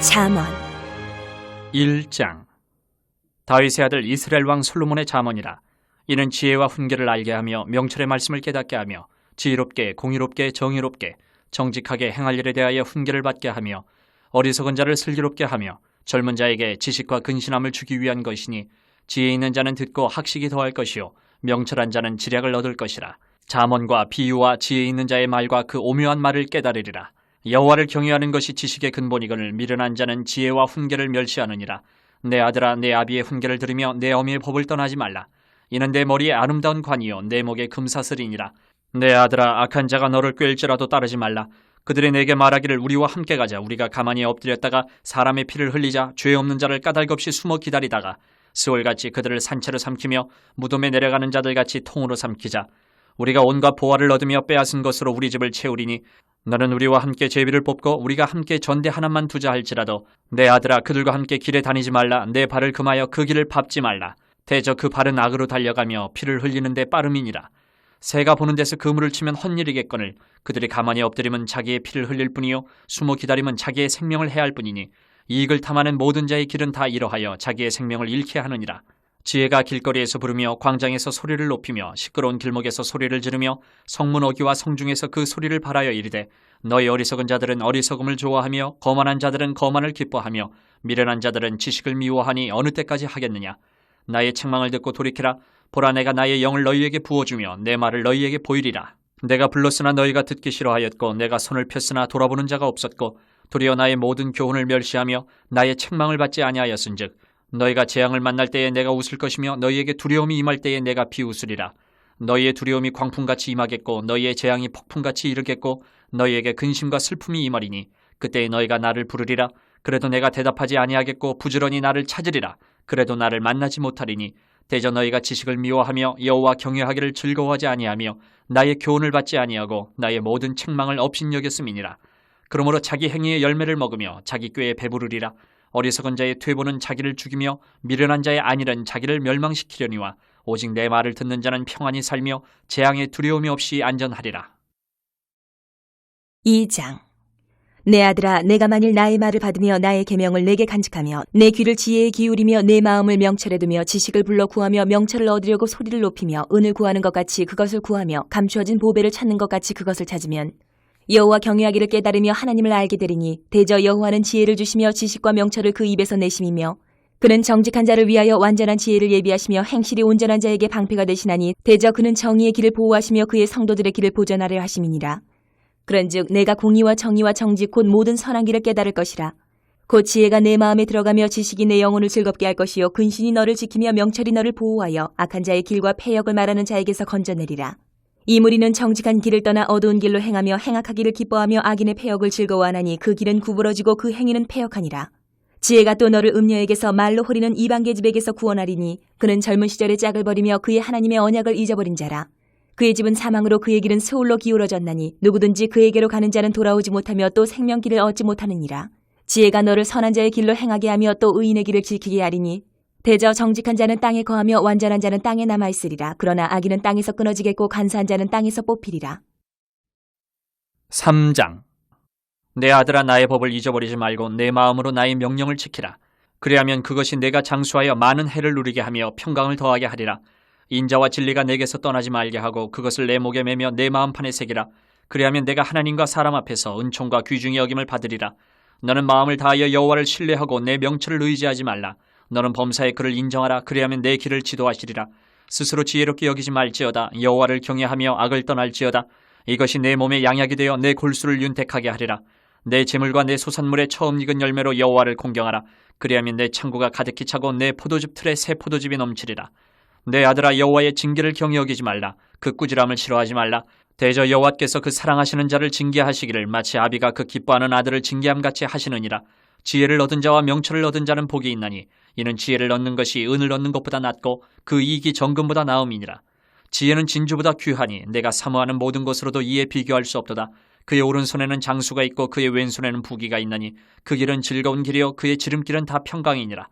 잠언 1장. 다윗의 아들 이스라엘 왕 솔로몬의 잠언이라. 이는 지혜와 훈계를 알게 하며 명철의 말씀을 깨닫게 하며 지혜롭게 공의롭게 정의롭게 정직하게 행할 일에 대하여 훈계를 받게 하며 어리석은 자를 슬기롭게 하며 젊은 자에게 지식과 근신함을 주기 위한 것이니, 지혜 있는 자는 듣고 학식이 더할 것이요 명철한 자는 지략을 얻을 것이라. 잠언과 비유와 지혜 있는 자의 말과 그 오묘한 말을 깨달으리라. 여호와를 경외하는 것이 지식의 근본이거늘 미련한 자는 지혜와 훈계를 멸시하느니라. 내 아들아, 내 아비의 훈계를 들으며 내 어미의 법을 떠나지 말라. 이는 내 머리에 아름다운 관이요 내 목에 금사슬이니라. 내 아들아, 악한 자가 너를 꾀일지라도 따르지 말라. 그들이 내게 말하기를 우리와 함께 가자. 우리가 가만히 엎드렸다가 사람의 피를 흘리자. 죄 없는 자를 까닭없이 숨어 기다리다가 스올같이 그들을 산채로 삼키며 무덤에 내려가는 자들같이 통으로 삼키자. 우리가 온갖 보화를 얻으며 빼앗은 것으로 우리 집을 채우리니, 너는 우리와 함께 제비를 뽑고 우리가 함께 전대 하나만 두자 할지라도 내 아들아, 그들과 함께 길에 다니지 말라. 내 발을 금하여 그 길을 밟지 말라. 대저 그 발은 악으로 달려가며 피를 흘리는 데 빠름이니라. 새가 보는 데서 그물을 치면 헛일이겠거늘 그들이 가만히 엎드리면 자기의 피를 흘릴 뿐이요 숨어 기다리면 자기의 생명을 해할 뿐이니, 이익을 탐하는 모든 자의 길은 다 이러하여 자기의 생명을 잃게 하느니라. 지혜가 길거리에서 부르며 광장에서 소리를 높이며 시끄러운 길목에서 소리를 지르며 성문 어귀와 성중에서 그 소리를 발하여 이르되, 너희 어리석은 자들은 어리석음을 좋아하며 거만한 자들은 거만을 기뻐하며 미련한 자들은 지식을 미워하니 어느 때까지 하겠느냐. 나의 책망을 듣고 돌이키라. 보라, 내가 나의 영을 너희에게 부어주며 내 말을 너희에게 보이리라. 내가 불렀으나 너희가 듣기 싫어하였고 내가 손을 폈으나 돌아보는 자가 없었고 도리어 나의 모든 교훈을 멸시하며 나의 책망을 받지 아니하였은즉, 너희가 재앙을 만날 때에 내가 웃을 것이며 너희에게 두려움이 임할 때에 내가 비웃으리라. 너희의 두려움이 광풍같이 임하겠고 너희의 재앙이 폭풍같이 이르겠고 너희에게 근심과 슬픔이 임하리니, 그때에 너희가 나를 부르리라. 그래도 내가 대답하지 아니하겠고 부지런히 나를 찾으리라. 그래도 나를 만나지 못하리니, 대저 너희가 지식을 미워하며 여호와 경외하기를 즐거워하지 아니하며 나의 교훈을 받지 아니하고 나의 모든 책망을 업신여겼음이니라. 그러므로 자기 행위의 열매를 먹으며 자기 꾀에 배부르리라. 어리석은 자의 퇴보는 자기를 죽이며 미련한 자의 안일은 자기를 멸망시키려니와 오직 내 말을 듣는 자는 평안히 살며 재앙의 두려움이 없이 안전하리라. 2장. 내 아들아, 내가 만일 나의 말을 받으며 나의 계명을 내게 간직하며 내 귀를 지혜에 기울이며 내 마음을 명철에 두며 지식을 불러 구하며 명철을 얻으려고 소리를 높이며 은을 구하는 것 같이 그것을 구하며 감추어진 보배를 찾는 것 같이 그것을 찾으면 여호와 경외하기를 깨달으며 하나님을 알게 되리니, 대저 여호와는 지혜를 주시며 지식과 명철을 그 입에서 내심이며 그는 정직한 자를 위하여 완전한 지혜를 예비하시며 행실이 온전한 자에게 방패가 되시나니, 대저 그는 정의의 길을 보호하시며 그의 성도들의 길을 보전하려 하심이니라. 그런즉 내가 공의와 정의와 정직 곧 모든 선한 길을 깨달을 것이라. 곧 지혜가 내 마음에 들어가며 지식이 내 영혼을 즐겁게 할 것이요 근신이 너를 지키며 명철이 너를 보호하여 악한 자의 길과 패역을 말하는 자에게서 건져내리라. 이 무리는 정직한 길을 떠나 어두운 길로 행하며 행악하기를 기뻐하며 악인의 패역을 즐거워하나니 그 길은 구부러지고 그 행위는 패역하니라. 지혜가 또 너를 음녀에게서 말로 호리는 이방계집에게서 구원하리니, 그는 젊은 시절에 짝을 버리며 그의 하나님의 언약을 잊어버린 자라. 그의 집은 사망으로 그의 길은 스올로 기울어졌나니, 누구든지 그에게로 가는 자는 돌아오지 못하며 또 생명길을 얻지 못하느니라. 지혜가 너를 선한 자의 길로 행하게 하며 또 의인의 길을 지키게 하리니, 대저 정직한 자는 땅에 거하며 완전한 자는 땅에 남아있으리라. 그러나 악인은 땅에서 끊어지겠고 간사한 자는 땅에서 뽑히리라. 3장. 내 아들아, 나의 법을 잊어버리지 말고 내 마음으로 나의 명령을 지키라. 그리하면 그것이 내가 장수하여 많은 해를 누리게 하며 평강을 더하게 하리라. 인자와 진리가 내게서 떠나지 말게 하고 그것을 내 목에 매며 내 마음판에 새기라. 그리하면 내가 하나님과 사람 앞에서 은총과 귀중히 여김을 받으리라. 너는 마음을 다하여 여호와를 신뢰하고 내 명철을 의지하지 말라. 너는 범사의 그를 인정하라. 그리하면 내 길을 지도하시리라. 스스로 지혜롭게 여기지 말지어다. 여호와를 경외하며 악을 떠날지어다. 이것이 내 몸에 양약이 되어 내 골수를 윤택하게 하리라. 내 재물과 내 소산물의 처음 익은 열매로 여호와를 공경하라. 그리하면 내 창고가 가득히 차고 내 포도즙 틀에 새 포도즙이 넘치리라. 내 아들아, 여호와의 징계를 경히 여기지 말라. 그 꾸지람을 싫어하지 말라. 대저 여호와께서 그 사랑하시는 자를 징계하시기를 마치 아비가 그 기뻐하는 아들을 징계함같이 하시느니라. 지혜를 얻은 자와 명철을 얻은 자는 복이 있나니, 이는 지혜를 얻는 것이 은을 얻는 것보다 낫고 그 이익이 정금보다 나음이니라. 지혜는 진주보다 귀하니 내가 사모하는 모든 것으로도 이에 비교할 수 없도다. 그의 오른손에는 장수가 있고 그의 왼손에는 부귀가 있나니, 그 길은 즐거운 길이요 그의 지름길은 다 평강이니라.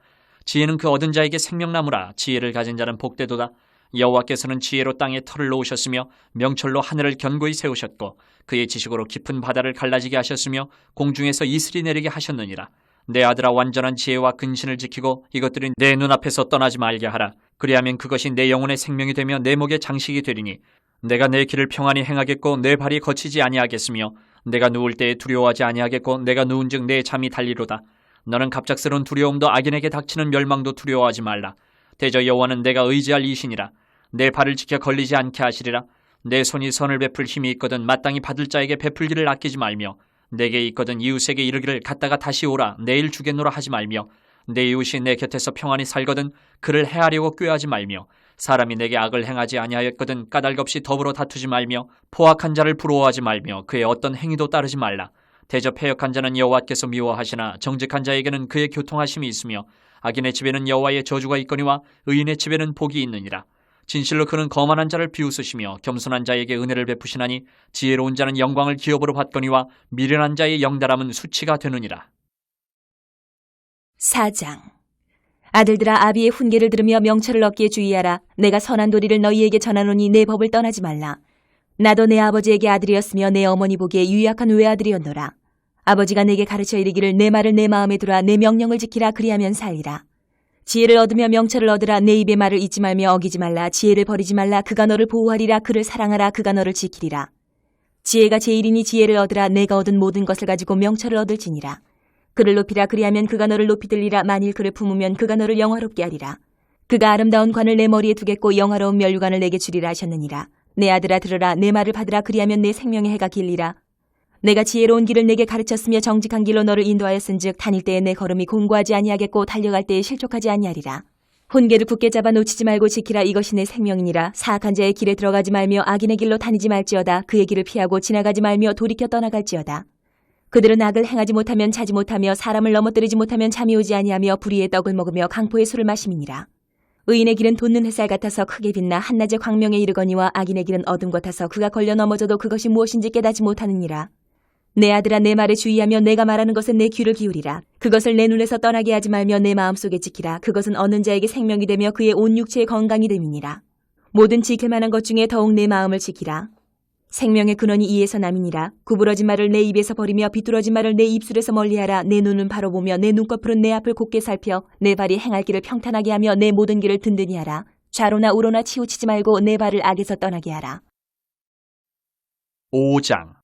지혜는 그 얻은 자에게 생명나무라. 지혜를 가진 자는 복되도다. 여호와께서는 지혜로 땅에 털을 놓으셨으며 명철로 하늘을 견고히 세우셨고 그의 지식으로 깊은 바다를 갈라지게 하셨으며 공중에서 이슬이 내리게 하셨느니라. 내 아들아, 완전한 지혜와 근신을 지키고 이것들이 내 눈앞에서 떠나지 말게 하라. 그리하면 그것이 내 영혼의 생명이 되며 내 목의 장식이 되리니 내가 내 길을 평안히 행하겠고 내 발이 거치지 아니하겠으며 내가 누울 때에 두려워하지 아니하겠고 내가 누운즉 내 잠이 달리로다. 너는 갑작스러운 두려움도 악인에게 닥치는 멸망도 두려워하지 말라. 대저 여호와는 내가 의지할 이신이라. 내 발을 지켜 걸리지 않게 하시리라. 내 손이 선을 베풀 힘이 있거든 마땅히 받을 자에게 베풀기를 아끼지 말며 내게 있거든 이웃에게 이르기를 갔다가 다시 오라 내일 주겠노라 하지 말며 내 이웃이 내 곁에서 평안히 살거든 그를 해하려고 꾀하지 말며 사람이 내게 악을 행하지 아니하였거든 까닭 없이 더불어 다투지 말며 포악한 자를 부러워하지 말며 그의 어떤 행위도 따르지 말라. 대저 패역한 자는 여호와께서 미워하시나 정직한 자에게는 그의 교통하심이 있으며 악인의 집에는 여호와의 저주가 있거니와 의인의 집에는 복이 있느니라. 진실로 그는 거만한 자를 비웃으시며 겸손한 자에게 은혜를 베푸시나니 지혜로운 자는 영광을 기업으로 받거니와 미련한 자의 영달함은 수치가 되느니라. 4장. 아들들아, 아비의 훈계를 들으며 명철을 얻기에 주의하라. 내가 선한 도리를 너희에게 전하노니 내 법을 떠나지 말라. 나도 내 아버지에게 아들이었으며 내 어머니 보기에 유약한 외아들이었노라. 아버지가 내게 가르쳐 이르기를 내 말을 내 마음에 두라. 내 명령을 지키라. 그리하면 살리라. 지혜를 얻으며 명철을 얻으라. 내 입의 말을 잊지 말며 어기지 말라. 지혜를 버리지 말라. 그가 너를 보호하리라. 그를 사랑하라. 그가 너를 지키리라. 지혜가 제일이니 지혜를 얻으라. 내가 얻은 모든 것을 가지고 명철을 얻을지니라. 그를 높이라. 그리하면 그가 너를 높이 들리라. 만일 그를 품으면 그가 너를 영화롭게 하리라. 그가 아름다운 관을 내 머리에 두겠고 영화로운 면류관을 내게 주리라 하셨느니라. 내 아들아, 들으라. 내 말을 받으라. 그리하면 내 생명의 해가 길리라. 내가 지혜로운 길을 내게 가르쳤으며 정직한 길로 너를 인도하였은즉 다닐 때에 내 걸음이 공고하지 아니하겠고 달려갈 때에 실족하지 아니하리라. 훈계를 굳게 잡아 놓치지 말고 지키라. 이것이 내 생명이니라. 사악한 자의 길에 들어가지 말며 악인의 길로 다니지 말지어다. 그의 길을 피하고 지나가지 말며 돌이켜 떠나갈지어다. 그들은 악을 행하지 못하면 자지 못하며 사람을 넘어뜨리지 못하면 잠이 오지 아니하며 불의의 떡을 먹으며 강포의 술을 마심이니라. 의인의 길은 돋는 햇살 같아서 크게 빛나 한낮의 광명에 이르거니와 악인의 길은 어둠 같아서 그가 걸려 넘어져도 그것이 무엇인지 깨닫지 못하느니라. 내 아들아, 내 말에 주의하며 내가 말하는 것에 내 귀를 기울이라. 그것을 내 눈에서 떠나게 하지 말며 내 마음속에 지키라. 그것은 얻는 자에게 생명이 되며 그의 온 육체의 건강이 됨이니라. 모든 지킬 만한 것 중에 더욱 내 마음을 지키라. 생명의 근원이 이에서 남이니라. 구부러진 말을 내 입에서 버리며 비뚤어진 말을 내 입술에서 멀리하라. 내 눈은 바로 보며 내 눈꺼풀은 내 앞을 곱게 살펴 내 발이 행할 길을 평탄하게 하며 내 모든 길을 든든히 하라. 좌로나 우로나 치우치지 말고 내 발을 악에서 떠나게 하라. 5장.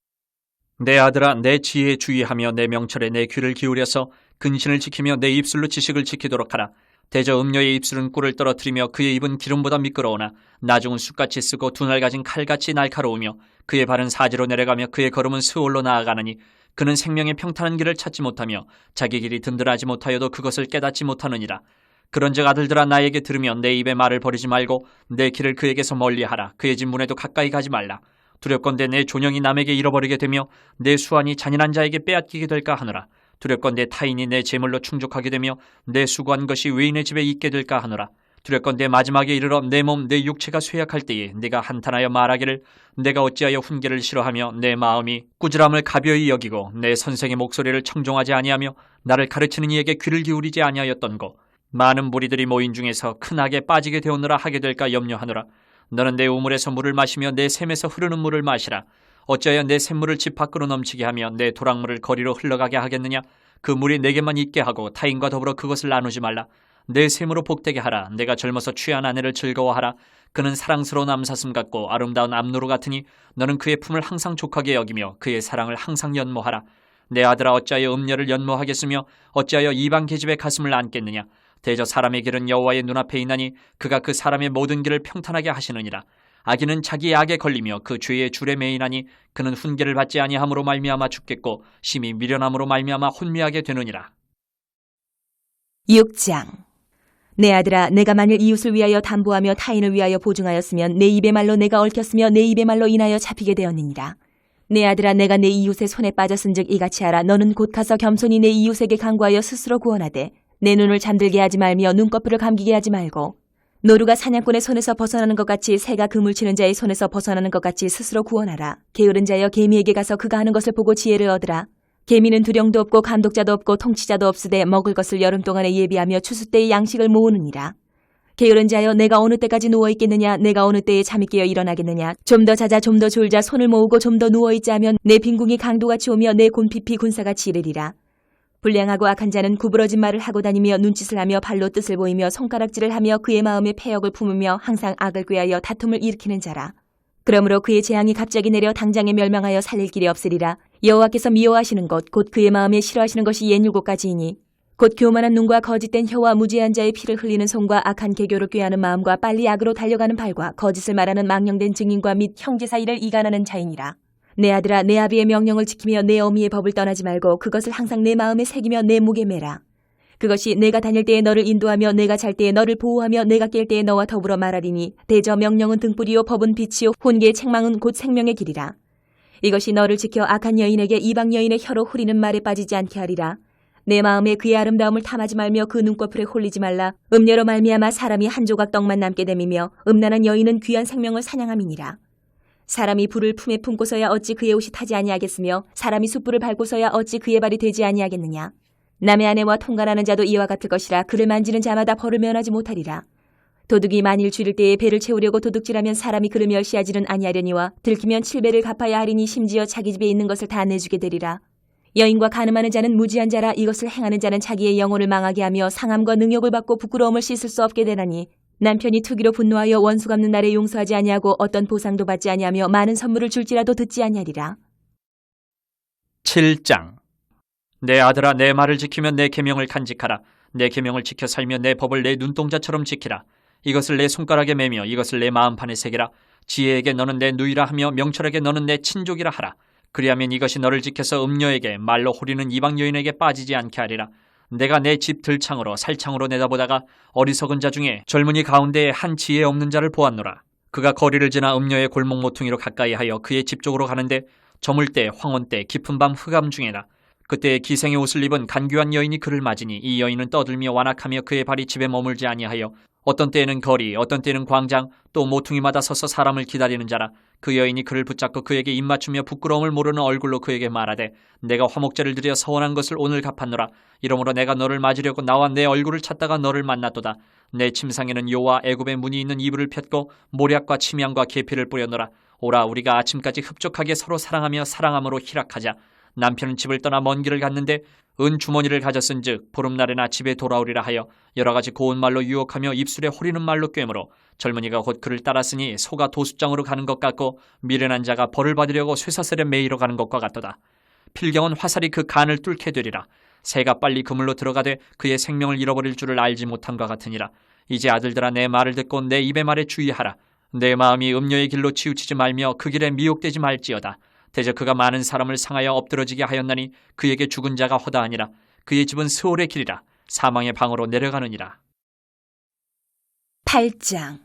내 아들아, 내 지혜에 주의하며 내 명철에 내 귀를 기울여서 근신을 지키며 내 입술로 지식을 지키도록 하라. 대저 음녀의 입술은 꿀을 떨어뜨리며 그의 입은 기름보다 미끄러우나 나중은 숯같이 쓰고 두 날 가진 칼같이 날카로우며 그의 발은 사지로 내려가며 그의 걸음은 스올로 나아가느니 그는 생명의 평탄한 길을 찾지 못하며 자기 길이 든든하지 못하여도 그것을 깨닫지 못하느니라. 그런즉 아들들아, 나에게 들으면 내 입의 말을 버리지 말고 내 길을 그에게서 멀리하라. 그의 집 문에도 가까이 가지 말라. 두렵건대 내 존영이 남에게 잃어버리게 되며 내 수완이 잔인한 자에게 빼앗기게 될까 하노라. 두렵건대 타인이 내 재물로 충족하게 되며 내 수고한 것이 외인의 집에 있게 될까 하노라. 두렵건대 마지막에 이르러 내 몸 내 육체가 쇠약할 때에 네가 한탄하여 말하기를 내가 어찌하여 훈계를 싫어하며 내 마음이 꾸지람을 가벼이 여기고 내 선생의 목소리를 청종하지 아니하며 나를 가르치는 이에게 귀를 기울이지 아니하였던고. 많은 무리들이 모인 중에서 큰 악에 빠지게 되었느라 하게 될까 염려하노라. 너는 내 우물에서 물을 마시며 내 샘에서 흐르는 물을 마시라. 어찌하여 내 샘물을 집 밖으로 넘치게 하며 내 도랑물을 거리로 흘러가게 하겠느냐. 그 물이 내게만 있게 하고 타인과 더불어 그것을 나누지 말라. 내 샘으로 복되게 하라. 내가 젊어서 취한 아내를 즐거워하라. 그는 사랑스러운 암사슴 같고 아름다운 암노루 같으니 너는 그의 품을 항상 족하게 여기며 그의 사랑을 항상 연모하라. 내 아들아, 어찌하여 음녀를 연모하겠으며 어찌하여 이방 계집의 가슴을 안겠느냐. 대저 사람의 길은 여호와의 눈앞에 있나니 그가 그 사람의 모든 길을 평탄하게 하시느니라. 악인은 자기의 악에 걸리며 그 죄의 줄에 매이나니 그는 훈계를 받지 아니함으로 말미암아 죽겠고 심히 미련함으로 말미암아 혼미하게 되느니라. 6장. 내 아들아, 내가 만일 이웃을 위하여 담보하며 타인을 위하여 보증하였으면 내 입의 말로 내가 얽혔으며 내 입의 말로 인하여 잡히게 되었느니라. 내 아들아, 내가 내 이웃의 손에 빠졌은즉 이같이 하라. 너는 곧 가서 겸손히 내 이웃에게 간구하여 스스로 구원하되 내 눈을 잠들게 하지 말며 눈꺼풀을 감기게 하지 말고 노루가 사냥꾼의 손에서 벗어나는 것 같이 새가 그물 치는 자의 손에서 벗어나는 것 같이 스스로 구원하라. 게으른 자여, 개미에게 가서 그가 하는 것을 보고 지혜를 얻으라. 개미는 두령도 없고 감독자도 없고 통치자도 없으되 먹을 것을 여름 동안에 예비하며 추수 때의 양식을 모으느니라. 게으른 자여, 내가 어느 때까지 누워있겠느냐. 내가 어느 때에 잠이 깨어 일어나겠느냐. 좀 더 자자, 좀 더 졸자. 손을 모으고 좀 더 누워있자 하면 내 빈궁이 강도같이 오며 내 곤핍이 군사같이 이르리라. 불량하고 악한 자는 구부러진 말을 하고 다니며 눈짓을 하며 발로 뜻을 보이며 손가락질을 하며 그의 마음에 패역을 품으며 항상 악을 꾀하여 다툼을 일으키는 자라. 그러므로 그의 재앙이 갑자기 내려 당장에 멸망하여 살릴 길이 없으리라. 여호와께서 미워하시는 것 곧 그의 마음에 싫어하시는 것이 옛 7가지이니 곧 교만한 눈과 거짓된 혀와 무지한 자의 피를 흘리는 손과 악한 계교를 꾀하는 마음과 빨리 악으로 달려가는 발과 거짓을 말하는 망령된 증인과 및 형제 사이를 이간하는 자이니라. 내 아들아, 내 아비의 명령을 지키며 내 어미의 법을 떠나지 말고 그것을 항상 내 마음에 새기며 내 목에 매라. 그것이 내가 다닐 때에 너를 인도하며 내가 잘 때에 너를 보호하며 내가 깰 때에 너와 더불어 말하리니 대저 명령은 등불이요 법은 빛이요 훈계의 책망은 곧 생명의 길이라. 이것이 너를 지켜 악한 여인에게 이방 여인의 혀로 후리는 말에 빠지지 않게 하리라. 내 마음에 그의 아름다움을 탐하지 말며 그 눈꺼풀에 홀리지 말라. 음녀로 말미암아 사람이 한 조각 떡만 남게 됨이며 음란한 여인은 귀한 생명을 사냥함이니라. 사람이 불을 품에 품고서야 어찌 그의 옷이 타지 아니하겠으며 사람이 숯불을 밟고서야 어찌 그의 발이 되지 아니하겠느냐. 남의 아내와 통관하는 자도 이와 같을 것이라. 그를 만지는 자마다 벌을 면하지 못하리라. 도둑이 만일 줄일 때에 배를 채우려고 도둑질하면 사람이 그를 멸시하지는 아니하려니와 들키면 7배를 갚아야 하리니 심지어 자기 집에 있는 것을 다 내주게 되리라. 여인과 간음하는 자는 무지한 자라. 이것을 행하는 자는 자기의 영혼을 망하게 하며 상함과 능욕을 받고 부끄러움을 씻을 수 없게 되나니 남편이 투기로 분노하여 원수 갚는 날에 용서하지 아니하고 어떤 보상도 받지 아니하며 많은 선물을 줄지라도 듣지 아니하리라. 7장. 내 아들아, 내 말을 지키며 내 계명을 간직하라. 내 계명을 지켜 살며 내 법을 내 눈동자처럼 지키라. 이것을 내 손가락에 매며 이것을 내 마음판에 새기라. 지혜에게 너는 내 누이라 하며 명철에게 너는 내 친족이라 하라. 그리하면 이것이 너를 지켜서 음녀에게 말로 호리는 이방 여인에게 빠지지 않게 하리라. 내가 내 집 들창으로 살창으로 내다보다가 어리석은 자 중에 젊은이 가운데에 한 지혜 없는 자를 보았노라. 그가 거리를 지나 음녀의 골목 모퉁이로 가까이 하여 그의 집 쪽으로 가는데 저물 때 황혼 때 깊은 밤 흑암 중에나 그때 기생의 옷을 입은 간교한 여인이 그를 맞으니 이 여인은 떠들며 완악하며 그의 발이 집에 머물지 아니하여 어떤 때에는 거리 어떤 때에는 광장 또 모퉁이마다 서서 사람을 기다리는 자라. 그 여인이 그를 붙잡고 그에게 입맞추며 부끄러움을 모르는 얼굴로 그에게 말하되 내가 화목제를 드려 서원한 것을 오늘 갚았노라. 이러므로 내가 너를 맞으려고 나와 내 얼굴을 찾다가 너를 만났도다. 내 침상에는 요와 애굽의 문이 있는 이불을 폈고 모략과 침향과 계피를 뿌렸노라. 오라, 우리가 아침까지 흡족하게 서로 사랑하며 사랑함으로 희락하자. 남편은 집을 떠나 먼 길을 갔는데 은 주머니를 가졌은즉 보름날에나 집에 돌아오리라 하여 여러 가지 고운 말로 유혹하며 입술에 호리는 말로 꿰므로 젊은이가 곧 그를 따랐으니 소가 도숫장으로 가는 것 같고 미련한 자가 벌을 받으려고 쇠사슬에 매이러 가는 것과 같도다. 필경은 화살이 그 간을 뚫게 되리라. 새가 빨리 그물로 들어가되 그의 생명을 잃어버릴 줄을 알지 못함과 같으니라. 이제 아들들아, 내 말을 듣고 내 입의 말에 주의하라. 내 마음이 음녀의 길로 치우치지 말며 그 길에 미혹되지 말지어다. 대저 그가 많은 사람을 상하여 엎드러지게 하였나니 그에게 죽은 자가 허다하니라. 그의 집은 스올의 길이라. 사망의 방으로 내려가느니라. 8장.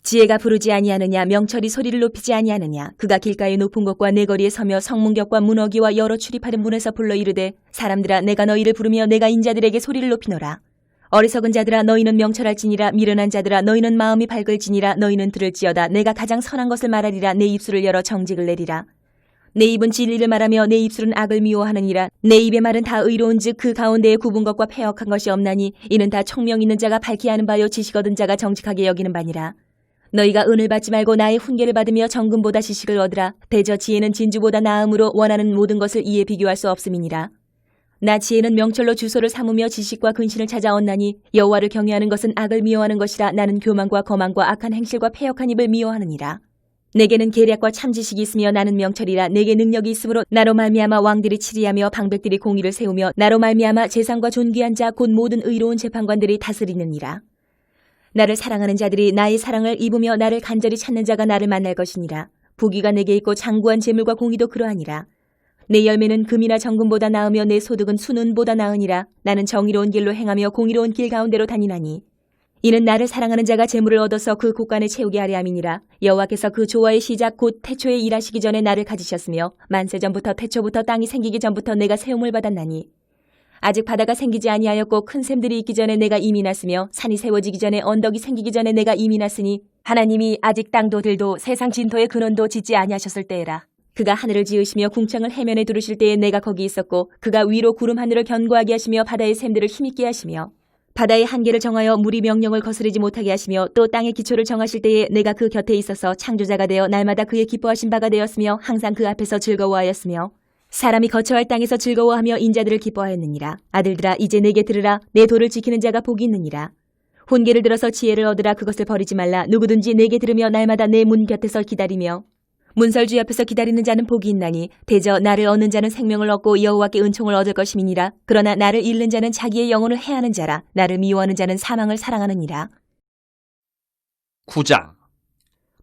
지혜가 부르지 아니하느냐, 명철이 소리를 높이지 아니하느냐. 그가 길가의 높은 곳과 내거리에 서며 성문격과 문어기와 여러 출입하는 문에서 불러 이르되 사람들아, 내가 너희를 부르며 내가 인자들에게 소리를 높이노라. 어리석은 자들아, 너희는 명철할지니라. 미련한 자들아, 너희는 마음이 밝을지니라. 너희는 들을지어다. 내가 가장 선한 것을 말하리라. 내 입술을 열어 정직을 내리라. 내 입은 진리를 말하며 내 입술은 악을 미워하느니라. 내 입의 말은 다 의로운즉 그 가운데에 굽은 것과 패역한 것이 없나니 이는 다 총명 있는 자가 밝히 하는 바요 지식 얻은 자가 정직하게 여기는 바니라. 너희가 은을 받지 말고 나의 훈계를 받으며 정금보다 지식을 얻으라. 대저 지혜는 진주보다 나음으로 원하는 모든 것을 이에 비교할 수 없음이니라. 나 지혜는 명철로 주소를 삼으며 지식과 근신을 찾아 얻나니 여호와를 경외하는 것은 악을 미워하는 것이라. 나는 교만과 거만과 악한 행실과 패역한 입을 미워하느니라. 내게는 계략과 참지식이 있으며 나는 명철이라. 내게 능력이 있으므로 나로 말미암아 왕들이 치리하며 방백들이 공의를 세우며 나로 말미암아 재상과 존귀한 자 곧 모든 의로운 재판관들이 다스리느니라. 나를 사랑하는 자들이 나의 사랑을 입으며 나를 간절히 찾는 자가 나를 만날 것이니라. 부귀가 내게 있고 장구한 재물과 공의도 그러하니라. 내 열매는 금이나 정금보다 나으며 내 소득은 순은보다 나으니라. 나는 정의로운 길로 행하며 공의로운 길 가운데로 다니나니 이는 나를 사랑하는 자가 재물을 얻어서 그 곳간에 채우게 하려 함이니라. 여호와께서 그 조화의 시작 곧 태초에 일하시기 전에 나를 가지셨으며 만세 전부터 태초부터 땅이 생기기 전부터 내가 세움을 받았나니 아직 바다가 생기지 아니하였고 큰 샘들이 있기 전에 내가 이미 났으며 산이 세워지기 전에 언덕이 생기기 전에 내가 이미 났으니 하나님이 아직 땅도 들도 세상 진토의 근원도 짓지 아니하셨을 때에라. 그가 하늘을 지으시며 궁창을 해면에 두르실 때에 내가 거기 있었고 그가 위로 구름 하늘을 견고하게 하시며 바다의 샘들을 힘있게 하시며 바다의 한계를 정하여 물이 명령을 거스르지 못하게 하시며 또 땅의 기초를 정하실 때에 내가 그 곁에 있어서 창조자가 되어 날마다 그의 기뻐하신 바가 되었으며 항상 그 앞에서 즐거워하였으며 사람이 거처할 땅에서 즐거워하며 인자들을 기뻐하였느니라. 아들들아 이제 내게 들으라. 내 도를 지키는 자가 복이 있느니라. 훈계를 들어서 지혜를 얻으라. 그것을 버리지 말라. 누구든지 내게 들으며 날마다 내 문 곁에서 기다리며 문설주 옆에서 기다리는 자는 복이 있나니 대저 나를 얻는 자는 생명을 얻고 여호와께 은총을 얻을 것임이니라. 그러나 나를 잃는 자는 자기의 영혼을 해하는 자라. 나를 미워하는 자는 사망을 사랑하느니라. 9장.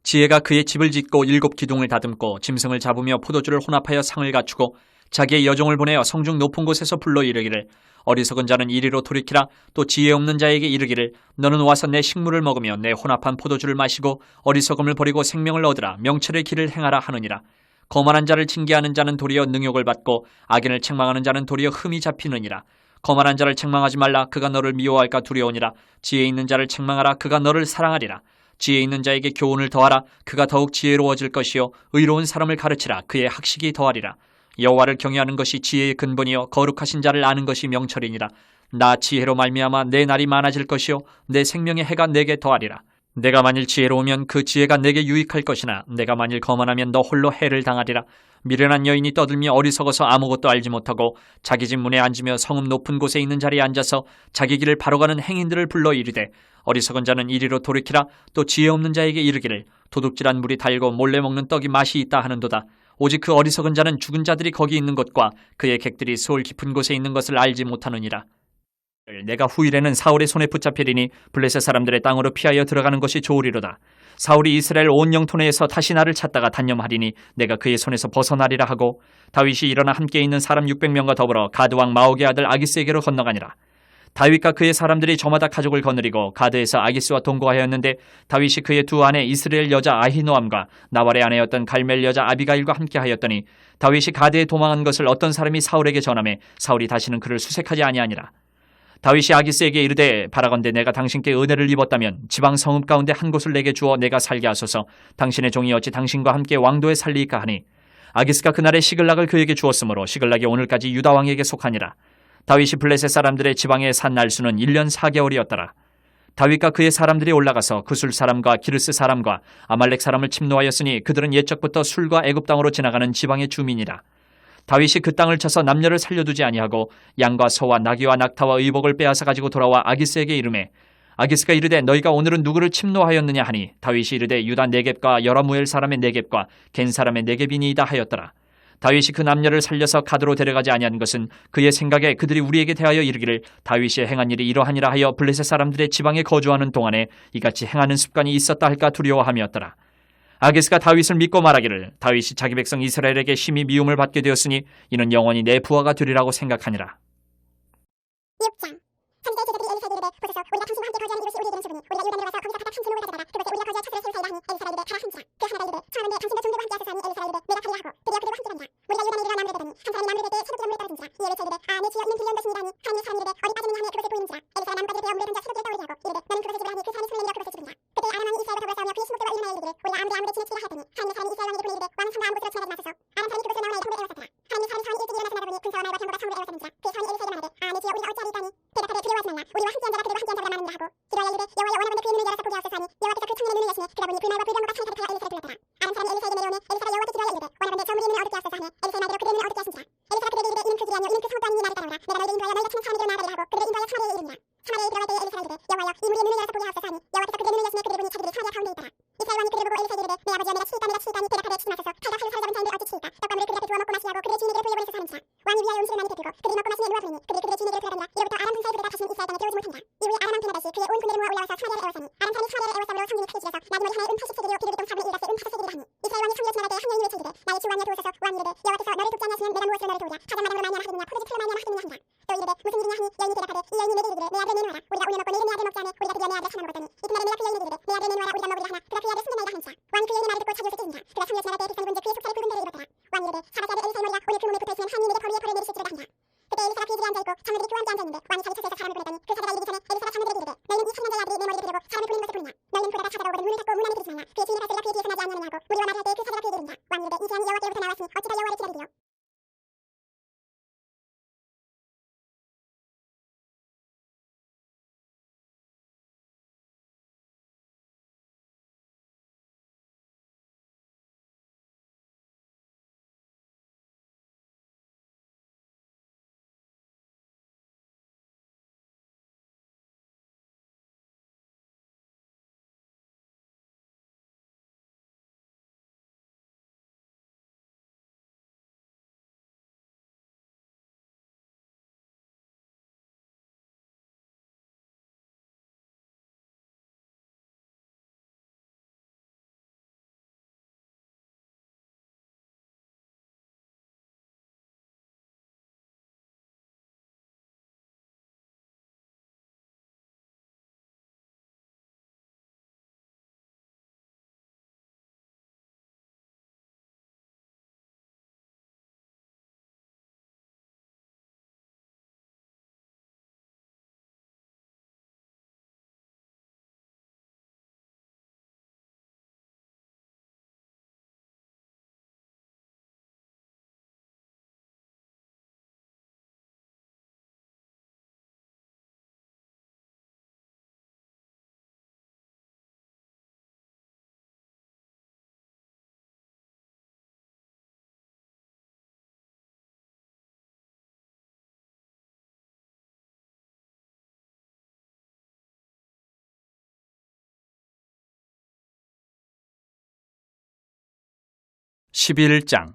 지혜가 그의 집을 짓고 7 기둥을 다듬고 짐승을 잡으며 포도주를 혼합하여 상을 갖추고 자기의 여종을 보내어 성중 높은 곳에서 불러 이르기를 어리석은 자는 이리로 돌이키라. 또 지혜 없는 자에게 이르기를 너는 와서 내 식물을 먹으며 내 혼합한 포도주를 마시고 어리석음을 버리고 생명을 얻으라. 명철의 길을 행하라 하느니라. 거만한 자를 징계하는 자는 도리어 능욕을 받고 악인을 책망하는 자는 도리어 흠이 잡히느니라. 거만한 자를 책망하지 말라. 그가 너를 미워할까 두려우니라. 지혜 있는 자를 책망하라. 그가 너를 사랑하리라. 지혜 있는 자에게 교훈을 더하라. 그가 더욱 지혜로워질 것이요 의로운 사람을 가르치라. 그의 학식이 더하리라. 여호와를 경외하는 것이 지혜의 근본이요 거룩하신 자를 아는 것이 명철이니라. 나 지혜로 말미암아 내 날이 많아질 것이요 내 생명의 해가 내게 더하리라. 내가 만일 지혜로우면 그 지혜가 내게 유익할 것이나 내가 만일 거만하면 너 홀로 해를 당하리라. 미련한 여인이 떠들며 어리석어서 아무것도 알지 못하고 자기 집 문에 앉으며 성읍 높은 곳에 있는 자리에 앉아서 자기 길을 바로 가는 행인들을 불러 이르되 어리석은 자는 이리로 돌이키라. 또 지혜 없는 자에게 이르기를 도둑질한 물이 달고 몰래 먹는 떡이 맛이 있다 하는도다. 오직 그 어리석은 자는 죽은 자들이 거기 있는 것과 그의 객들이 소울 깊은 곳에 있는 것을 알지 못하느니라. 내가 후일에는 사울의 손에 붙잡히리니 블레셋 사람들의 땅으로 피하여 들어가는 것이 좋으리로다. 사울이 이스라엘 온 영토내에서 다시 나를 찾다가 단념하리니 내가 그의 손에서 벗어나리라 하고 다윗이 일어나 함께 있는 사람 600명과 더불어 가드왕 마옥의 아들 아기스에게로 건너가니라. 다윗과 그의 사람들이 저마다 가족을 거느리고 가드에서 아기스와 동거하였는데 다윗이 그의 두 아내 이스라엘 여자 아히노암과 나발의 아내였던 갈멜 여자 아비가일과 함께하였더니 다윗이 가드에 도망한 것을 어떤 사람이 사울에게 전하매 사울이 다시는 그를 수색하지 아니하니라. 다윗이 아기스에게 이르되 바라건대 내가 당신께 은혜를 입었다면 지방 성읍 가운데 한 곳을 내게 주어 내가 살게 하소서. 당신의 종이 어찌 당신과 함께 왕도에 살리이까 하니 아기스가 그날에 시글락을 그에게 주었으므로 시글락이 오늘까지 유다 왕에게 속하니라. 다윗이 블레셋 사람들의 지방에 산 날수는 1년 4개월이었더라. 다윗과 그의 사람들이 올라가서 그술 사람과 기르스 사람과 아말렉 사람을 침노하였으니 그들은 옛적부터 술과 애굽 땅으로 지나가는 지방의 주민이라. 다윗이 그 땅을 쳐서 남녀를 살려두지 아니하고 양과 소와 나귀와 낙타와 의복을 빼앗아 가지고 돌아와 아기스에게 이르매 아기스가 이르되 너희가 오늘은 누구를 침노하였느냐 하니 다윗이 이르되 유다 네겝과 여라무엘 사람의 네겝과 겐 사람의 네겝이니이다 하였더라. 다윗이 그 남녀를 살려서 가드로 데려가지 아니한 것은 그의 생각에 그들이 우리에게 대하여 이르기를 다윗이 행한 일이 이러하니라 하여 블레셋 사람들의 지방에 거주하는 동안에 이같이 행하는 습관이 있었다 할까 두려워함이었더라. 아기스가 다윗을 믿고 말하기를 다윗이 자기 백성 이스라엘에게 심히 미움을 받게 되었으니 이는 영원히 내 부하가 되리라고 생각하니라. 6장. 선지자의 제자들이 엘리사에게 이르되 보소서 우리가 당신과 함께 거주하는 이곳이 우리에게 름수으니 우리가 유다 내려가서 거기서 각각 한 짐을 가져다가 그것에 우리가 거주할 처소를 세우자 하니 엘리사가 이르되 가라 한지라. 그 하나가 이르되 청하건대 당신도 종들과 함께 하소서 하니 엘리사가 이르되 내가 가리라 하고 드디어 그들과 함께 간다. 우리가 유다 내려가 나무를 베더니 한 사람이 나무를 베되 새벽에 물에 떨어진지라. 이에 외쳐 이르되 내 주여 이는 들려온 것입니다 하니 하나님의 사람이 이르되 어디 빠지느냐 하며 그것을 보이는지라. 엘리사가 나무가지를 베어 물에 던져 새벽에 떠오르게 하고 이르되 너는 그것을 집으라 하니 그 사람이 손을 내밀어 그것을 집으니라. 그때 아람 왕이 이스라엘과 더불어 싸우며 그의 신복들과 일어나여 이르기를 우리가 아무데 지내치리라 하였더니 하나님의 사람이 이스라엘 왕에게 보내 이르되 왕은 성과 아무 곳으로 지나가지 마소서. 아람 사람이 그곳으로 나오나 성읍에 에워쌌더라. 하나님의 사람이 일찍 일어나서 나가보니 군사와 말과 병거가 성읍에 에워쌌는지라. 그의 사람이 엘리사에게 말하되 내 주여 우리가 어찌하리이까 하니 대답하되 두려워하지 말라. 우리와 함께한 자가 그들과 함께한 자보다 많으니라 하고 기도하여 이르되 여호와여 원하건대 그의 눈을 열어서 보게 하옵소서 하니 여호와께서 그 청년의 눈을 여시니 그가 보니 불말과 불병거가 창에 가득하여 엘리사를 불렀더라. 아람 사람이 엘리사에게 내려오매 엘리사가 여호와께 기도하여 이르되 원하건대 저 무리의 눈을 어둡게 하소서 하매 엘리사의 말대로 그들의 눈을 어둡게 하신지라. 엘리사가 그들에게 이르되 이는 그 길이 아니요 이는 그 성읍도 아니니 나를 따라오라. 내가 너희를 인도하여 너희가 찾는 사람에게로 나아가리라 하고 그들을 인도하여 사마리아에 이르니라. 사마리아에 들어갈 때에 엘리사가 이르되 여호와여 이 무리의 눈을 열어서 보게 하옵소서 하니 여호와께서 그들의 눈을 여시매 그들이 보니 자기들이 사마리아 가운데 있더라. 이스라엘 왕이 그들을 보고 엘리사에게 이르되 내 아버지여 내가 치이까 대답하되 치지 마소서. 칼과 칼로 사로잡은 자인들 어찌 치이까. 떡가루를 그들 앞에 두어 먹고 마시게 하고 그들의 주인에게로 돌려보내소서 하는지라. 왕이 위하여 음식을 많이 베풀고 그들이 먹고 마시며 누워 부르니 그들이 그들의 주인에게로 돌아간다. 이로부터 아람 군사의 그들과 다시는 이스라엘 땅에 들어오지 못한다. 이후에 아람 왕 베나다시 그의 온 군대를 모아 올라와서 사마리아를 에워싸니 아람 사람이 사마리아를 에워싸므로 성문이 크게 지어서 나귀머리 하나에 80세겔이요 비둘기 똥 작은 1닷새 5세겔이라 하니 이스라엘 왕이 성문에 지나갈 때에 한 여인이 외쳐 이르되 나의 주 왕이여 도우소서. 왕이 이르되 여호와께서 너를 돕지 아니하시면 내가 무엇으로 너를 도우랴. 가장 마당으로 말미암아 하겠느냐 포도주 풀로 말미암아 하겠느냐 한다. 또 이르되 무슨 일이냐 하니 여인이 대답하되 이 여인이 내게 이르기를 내 아들을 내놓아라. 우리가 오늘 먹고 내일은 내 아들을 먹지 않으 우리가 드디어 내 아들을 찾아 먹었더니 이튿날에 내가 그 여인에게 이르되 내 아들을 내놓아라 우리가 먹으리라 하나 그가 그 아들을 숨겨나이다 한지라. 왕이 그 여인의 말을 듣고 자기 옷을 찢은지라. 그가 성문에 지나갈 때에 빅산이 본즉 그의 속살이 붉은 데를 입었더라. 왕이 이르되 사바지 아들 엘리사의 머리가 오늘 그 몸에 붙어있으면 하나님 내게 벌 위에 벌을 내리실지로다 한다. 그때 엘리사가 그의 집에 앉아있고 장로들이 그와 함께 앉아있는데 왕이 자기 처소에서 사람을 보내더니 그 사자가 이르기 전에 엘리사가 장로들에게 이르되 너희는 이 천한 자의 아들이 내 머리를 들고 사람을 부리는 것을 보느냐. 너희는 보다가 사자가 오거든 문을 닫고 문 안에 들이지 말라. 그의 주인의 발소리가 그의 귀에서 나지 아니하느냐 하고 무리와 말을 할 때에 그 사자가 그에게 이른다. 왕이 이르되 이 재앙이 여호와께로부터 나왔으니 어찌 더 여호와를 기다리리요. 11장.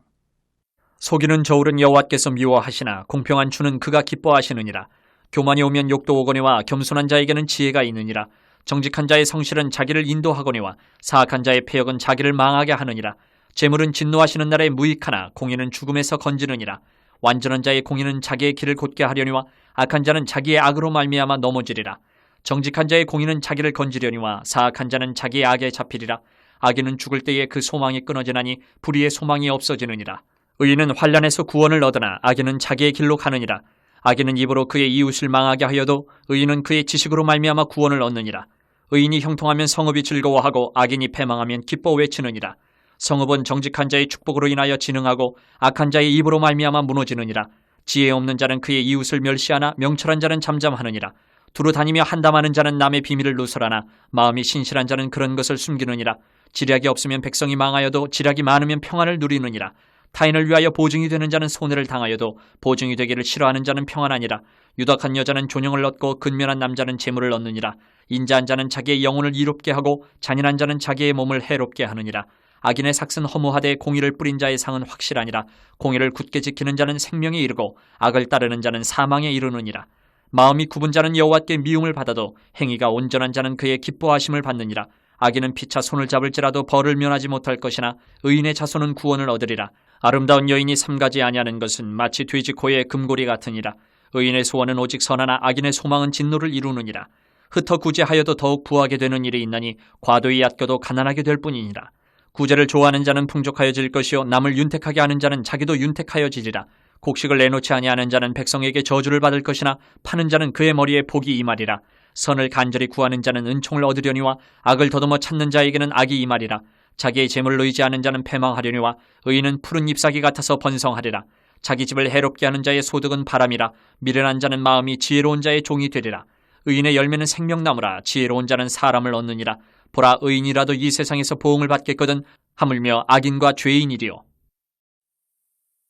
속이는 저울은 여호와께서 미워하시나 공평한 주는 그가 기뻐하시느니라. 교만이 오면 욕도 오거니와 겸손한 자에게는 지혜가 있느니라. 정직한 자의 성실은 자기를 인도하거니와 사악한 자의 패역은 자기를 망하게 하느니라. 재물은 진노하시는 날에 무익하나 공의는 죽음에서 건지느니라. 완전한 자의 공의는 자기의 길을 곧게 하려니와 악한 자는 자기의 악으로 말미암아 넘어지리라. 정직한 자의 공의는 자기를 건지려니와 사악한 자는 자기의 악에 잡히리라. 악인은 죽을 때에 그 소망이 끊어지나니 불의의 소망이 없어지느니라. 의인은 환난에서 구원을 얻으나 악인은 자기의 길로 가느니라. 악인은 입으로 그의 이웃을 망하게 하여도 의인은 그의 지식으로 말미암아 구원을 얻느니라. 의인이 형통하면 성읍이 즐거워하고 악인이 패망하면 기뻐 외치느니라. 성읍은 정직한 자의 축복으로 인하여 진흥하고 악한 자의 입으로 말미암아 무너지느니라. 지혜 없는 자는 그의 이웃을 멸시하나 명철한 자는 잠잠하느니라. 두루 다니며 한담하는 자는 남의 비밀을 누설하나 마음이 신실한 자는 그런 것을 숨기느니라. 지략이 없으면 백성이 망하여도 지략이 많으면 평안을 누리느니라. 타인을 위하여 보증이 되는 자는 손해를 당하여도 보증이 되기를 싫어하는 자는 평안하니라. 유덕한 여자는 존영을 얻고 근면한 남자는 재물을 얻느니라. 인자한 자는 자기의 영혼을 이롭게 하고 잔인한 자는 자기의 몸을 해롭게 하느니라. 악인의 삭은 허무하되 공의를 뿌린 자의 상은 확실하니라. 공의를 굳게 지키는 자는 생명에 이르고 악을 따르는 자는 사망에 이르느니라. 마음이 굽은 자는 여호와께 미움을 받아도 행위가 온전한 자는 그의 기뻐하심을 받느니라. 악인은 피차 손을 잡을지라도 벌을 면하지 못할 것이나 의인의 자손은 구원을 얻으리라. 아름다운 여인이 삼가지 아니하는 것은 마치 돼지 코의 금고리 같으니라. 의인의 소원은 오직 선하나 악인의 소망은 진노를 이루느니라. 흩어 구제하여도 더욱 부하게 되는 일이 있나니 과도히 얕겨도 가난하게 될 뿐이니라. 구제를 좋아하는 자는 풍족하여질 것이요 남을 윤택하게 하는 자는 자기도 윤택하여지리라. 곡식을 내놓지 아니하는 자는 백성에게 저주를 받을 것이나 파는 자는 그의 머리에 복이 임하리라. 선을 간절히 구하는 자는 은총을 얻으려니와 악을 더듬어 찾는 자에게는 악이 임하리라. 자기의 재물을 의지하는 자는 패망하려니와 의인은 푸른 잎사귀 같아서 번성하리라. 자기 집을 해롭게 하는 자의 소득은 바람이라. 미련한 자는 마음이 지혜로운 자의 종이 되리라. 의인의 열매는 생명나무라. 지혜로운 자는 사람을 얻느니라. 보라, 의인이라도 이 세상에서 보응을 받겠거든 하물며 악인과 죄인이리요.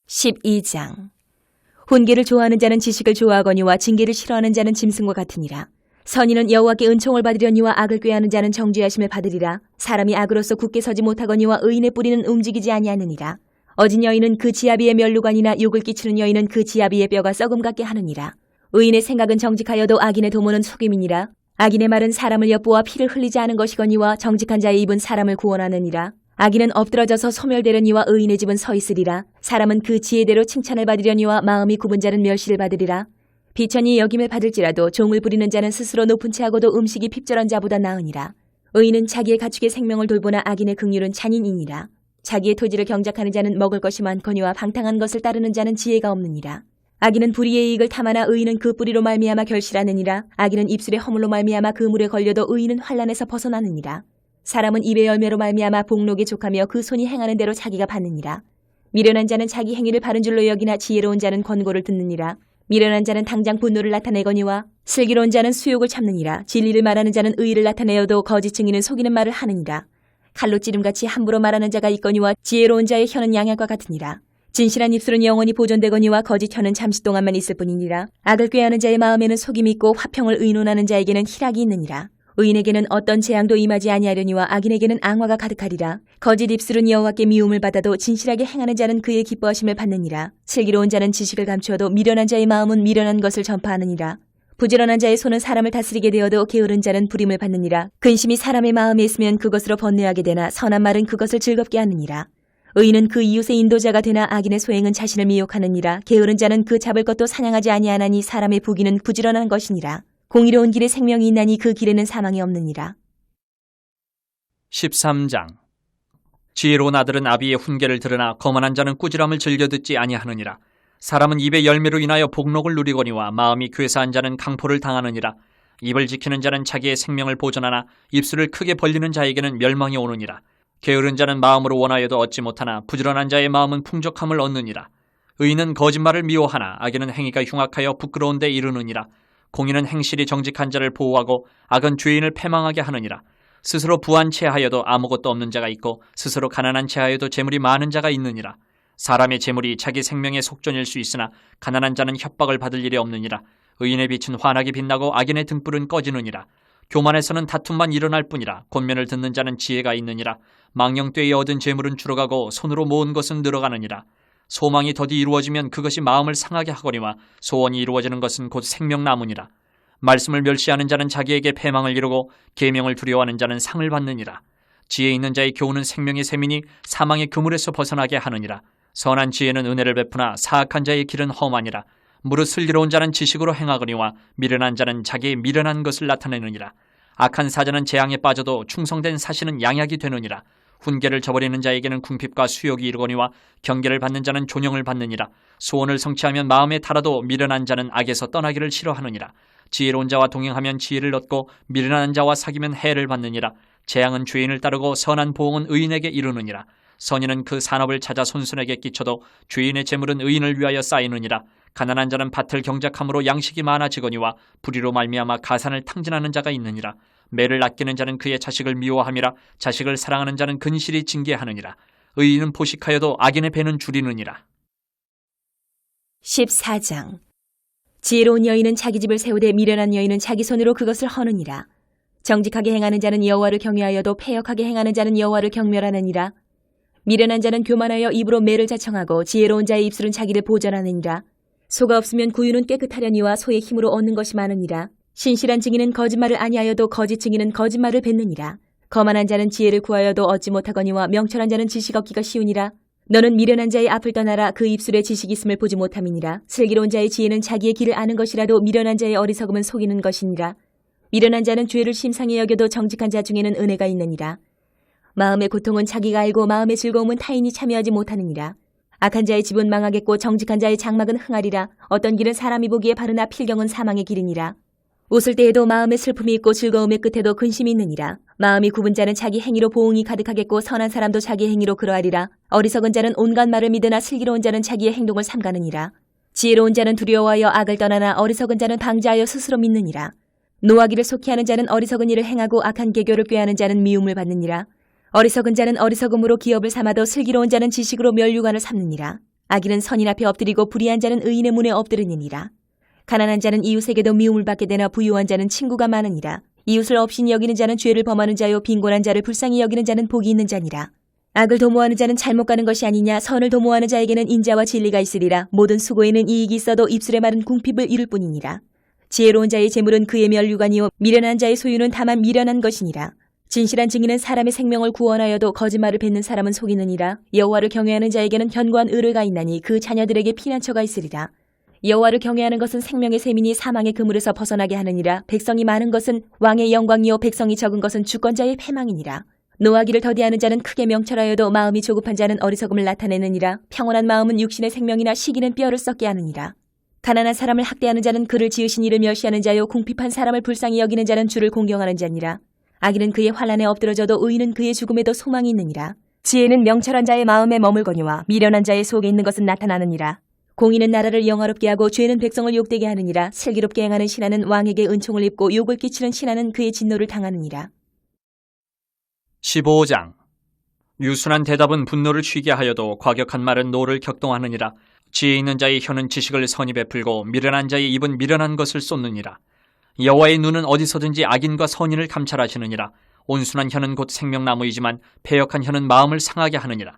12장. 훈계를 좋아하는 자는 지식을 좋아하거니와 징계를 싫어하는 자는 짐승과 같으니라. 선인은 여호와께 은총을 받으려니와 악을 꾀하는 자는 정죄하심을 받으리라. 사람이 악으로서 굳게 서지 못하거니와 의인의 뿌리는 움직이지 아니하느니라. 어진 여인은 그 지아비의 멸루관이나 욕을 끼치는 여인은 그 지아비의 뼈가 썩음 같게 하느니라. 의인의 생각은 정직하여도 악인의 도모는 속임이니라. 악인의 말은 사람을 엿보아 피를 흘리지 않은 것이거니와 정직한 자의 입은 사람을 구원하느니라. 악인은 엎드러져서 소멸되려니와 의인의 집은 서 있으리라. 사람은 그 지혜대로 칭찬을 받으려니와 마음이 굽은 자는 멸시를 받으리라. 비천이 여김을 받을지라도 종을 부리는 자는 스스로 높은 채하고도 음식이 핍절한 자보다 나으니라. 의인은 자기의 가축의 생명을 돌보나 악인의 긍휼은 잔인이니라. 자기의 토지를 경작하는 자는 먹을 것이 많거니와 방탕한 것을 따르는 자는 지혜가 없느니라. 악인은 불의의 이익을 탐하나 의인은 그 뿌리로 말미암아 결실하느니라. 악인은 입술의 허물로 말미암아 그 물에 걸려도 의인은 환난에서 벗어나느니라. 사람은 입의 열매로 말미암아 복록에 족하며 그 손이 행하는 대로 자기가 받느니라. 미련한 자는 자기 행위를 바른 줄로 여기나 지혜로운 자는 권고를 듣느니라. 미련한 자는 당장 분노를 나타내거니와 슬기로운 자는 수욕을 참느니라. 진리를 말하는 자는 의의를 나타내어도 거짓 증인은 속이는 말을 하느니라. 칼로 찌름같이 함부로 말하는 자가 있거니와 지혜로운 자의 혀는 양약과 같으니라. 진실한 입술은 영원히 보존되거니와 거짓 혀는 잠시 동안만 있을 뿐이니라. 악을 꾀하는 자의 마음에는 속임이 있고 화평을 의논하는 자에게는 희락이 있느니라. 의인에게는 어떤 재앙도 임하지 아니하려니와 악인에게는 앙화가 가득하리라. 거짓 입술은 여호와께 미움을 받아도 진실하게 행하는 자는 그의 기뻐하심을 받느니라. 슬기로운 자는 지식을 감추어도 미련한 자의 마음은 미련한 것을 전파하느니라. 부지런한 자의 손은 사람을 다스리게 되어도 게으른 자는 부림을 받느니라. 근심이 사람의 마음에 있으면 그것으로 번뇌하게 되나 선한 말은 그것을 즐겁게 하느니라. 의인은 그 이웃의 인도자가 되나 악인의 소행은 자신을 미혹하느니라. 게으른 자는 그 잡을 것도 사냥하지 아니하나니 사람의 부귀는 부지런한 것이니라. 공의로운 길에 생명이 있나니 그 길에는 사망이 없느니라. 13장. 지혜로운 아들은 아비의 훈계를 들으나 거만한 자는 꾸지람을 즐겨 듣지 아니하느니라. 사람은 입의 열매로 인하여 복록을 누리거니와 마음이 괴사한 자는 강포를 당하느니라. 입을 지키는 자는 자기의 생명을 보존하나 입술을 크게 벌리는 자에게는 멸망이 오느니라. 게으른 자는 마음으로 원하여도 얻지 못하나 부지런한 자의 마음은 풍족함을 얻느니라. 의인은 거짓말을 미워하나 악인은 행위가 흉악하여 부끄러운 데 이르느니라. 공의는 행실이 정직한 자를 보호하고 악은 죄인을 패망하게 하느니라. 스스로 부한 채하여도 아무것도 없는 자가 있고 스스로 가난한 채하여도 재물이 많은 자가 있느니라. 사람의 재물이 자기 생명의 속전일 수 있으나 가난한 자는 협박을 받을 일이 없느니라. 의인의 빛은 환하게 빛나고 악인의 등불은 꺼지느니라. 교만에서는 다툼만 일어날 뿐이라 권면을 듣는 자는 지혜가 있느니라. 망령되이 얻은 재물은 줄어가고 손으로 모은 것은 늘어가느니라. 소망이 더디 이루어지면 그것이 마음을 상하게 하거니와 소원이 이루어지는 것은 곧 생명나무니라. 말씀을 멸시하는 자는 자기에게 패망을 이루고 계명을 두려워하는 자는 상을 받느니라. 지혜 있는 자의 교훈은 생명의 셈이니 사망의 그물에서 벗어나게 하느니라. 선한 지혜는 은혜를 베푸나 사악한 자의 길은 험하니라. 무릇 슬기로운 자는 지식으로 행하거니와 미련한 자는 자기의 미련한 것을 나타내느니라. 악한 사자는 재앙에 빠져도 충성된 사신은 양약이 되느니라. 훈계를 저버리는 자에게는 궁핍과 수욕이 이르거니와 경계를 받는 자는 존영을 받느니라. 소원을 성취하면 마음에 달아도 미련한 자는 악에서 떠나기를 싫어하느니라. 지혜로운 자와 동행하면 지혜를 얻고 미련한 자와 사귀면 해를 받느니라. 재앙은 죄인을 따르고 선한 보응은 의인에게 이르느니라. 선인은 그 산업을 찾아 손손에게 끼쳐도 죄인의 재물은 의인을 위하여 쌓이느니라. 가난한 자는 밭을 경작함으로 양식이 많아지거니와 불의로 말미암아 가산을 탕진하는 자가 있느니라. 매를 아끼는 자는 그의 자식을 미워함이라. 자식을 사랑하는 자는 근실이 징계하느니라. 의인은 보식하여도 악인의 배는 줄이느니라. 14장. 지혜로운 여인은 자기 집을 세우되 미련한 여인은 자기 손으로 그것을 허느니라. 정직하게 행하는 자는 여호와를 경외하여도 패역하게 행하는 자는 여호와를 경멸하느니라. 미련한 자는 교만하여 입으로 매를 자청하고 지혜로운 자의 입술은 자기를 보전하느니라. 소가 없으면 구유는 깨끗하려니와 소의 힘으로 얻는 것이 많으니라. 신실한 증인은 거짓말을 아니하여도 거짓 증인은 거짓말을 뱉느니라. 거만한 자는 지혜를 구하여도 얻지 못하거니와 명철한 자는 지식 얻기가 쉬우니라. 너는 미련한 자의 앞을 떠나라. 그 입술에 지식이 있음을 보지 못함이니라. 슬기로운 자의 지혜는 자기의 길을 아는 것이라도 미련한 자의 어리석음은 속이는 것이니라. 미련한 자는 죄를 심상히 여겨도 정직한 자 중에는 은혜가 있느니라. 마음의 고통은 자기가 알고 마음의 즐거움은 타인이 참여하지 못하느니라. 악한 자의 집은 망하겠고 정직한 자의 장막은 흥하리라. 어떤 길은 사람이 보기에 바르나 필경은 사망의 길이니라. 웃을 때에도 마음에 슬픔이 있고 즐거움의 끝에도 근심이 있느니라. 마음이 굽은 자는 자기 행위로 보응이 가득하겠고 선한 사람도 자기 행위로 그러하리라. 어리석은 자는 온갖 말을 믿으나 슬기로운 자는 자기의 행동을 삼가느니라. 지혜로운 자는 두려워하여 악을 떠나나 어리석은 자는 방자하여 스스로 믿느니라. 노하기를 속히 하는 자는 어리석은 일을 행하고 악한 계교를 꾀하는 자는 미움을 받느니라. 어리석은 자는 어리석음으로 기업을 삼아도 슬기로운 자는 지식으로 면류관을 삼느니라. 악인은 선인 앞에 엎드리고 불의한 자는 의인의 문에 엎드리느니라. 가난한 자는 이웃에게도 미움을 받게 되나 부유한 자는 친구가 많으니라. 이웃을 업신이 여기는 자는 죄를 범하는 자요 빈곤한 자를 불쌍히 여기는 자는 복이 있는 자니라. 악을 도모하는 자는 잘못 가는 것이 아니냐. 선을 도모하는 자에게는 인자와 진리가 있으리라. 모든 수고에는 이익이 있어도 입술의 말은 궁핍을 이룰 뿐이니라. 지혜로운 자의 재물은 그의 면류관이요 미련한 자의 소유는 다만 미련한 것이니라. 진실한 증인은 사람의 생명을 구원하여도 거짓말을 뱉는 사람은 속이느니라. 여호와를 경외하는 자에게는 견고한 의뢰가 있나니 그 자녀들에게 피난처가 있으리라. 여호와를 경외하는 것은 생명의 셈이니 사망의 그물에서 벗어나게 하느니라. 백성이 많은 것은 왕의 영광이요 백성이 적은 것은 주권자의 패망이니라. 노하기를 더디하는 자는 크게 명철하여도 마음이 조급한 자는 어리석음을 나타내느니라. 평온한 마음은 육신의 생명이나 시기는 뼈를 썩게 하느니라. 가난한 사람을 학대하는 자는 그를 지으신 이를 멸시하는 자요 궁핍한 사람을 불쌍히 여기는 자는 주를 공경하는 자니라. 악인은 그의 환난에 엎드러져도 의인은 그의 죽음에도 소망이 있느니라. 지혜는 명철한 자의 마음에 머물거니와 미련한 자의 속에 있는 것은 나타나느니라. 공의는 나라를 영화롭게 하고 죄는 백성을 욕되게 하느니라. 슬기롭게 행하는 신하는 왕에게 은총을 입고 욕을 끼치는 신하는 그의 진노를 당하느니라. 15장. 유순한 대답은 분노를 쉬게 하여도 과격한 말은 노를 격동하느니라. 지혜 있는 자의 혀는 지식을 선히 베풀고 미련한 자의 입은 미련한 것을 쏟느니라. 여호와의 눈은 어디서든지 악인과 선인을 감찰하시느니라. 온순한 혀는 곧 생명나무이지만 패역한 혀는 마음을 상하게 하느니라.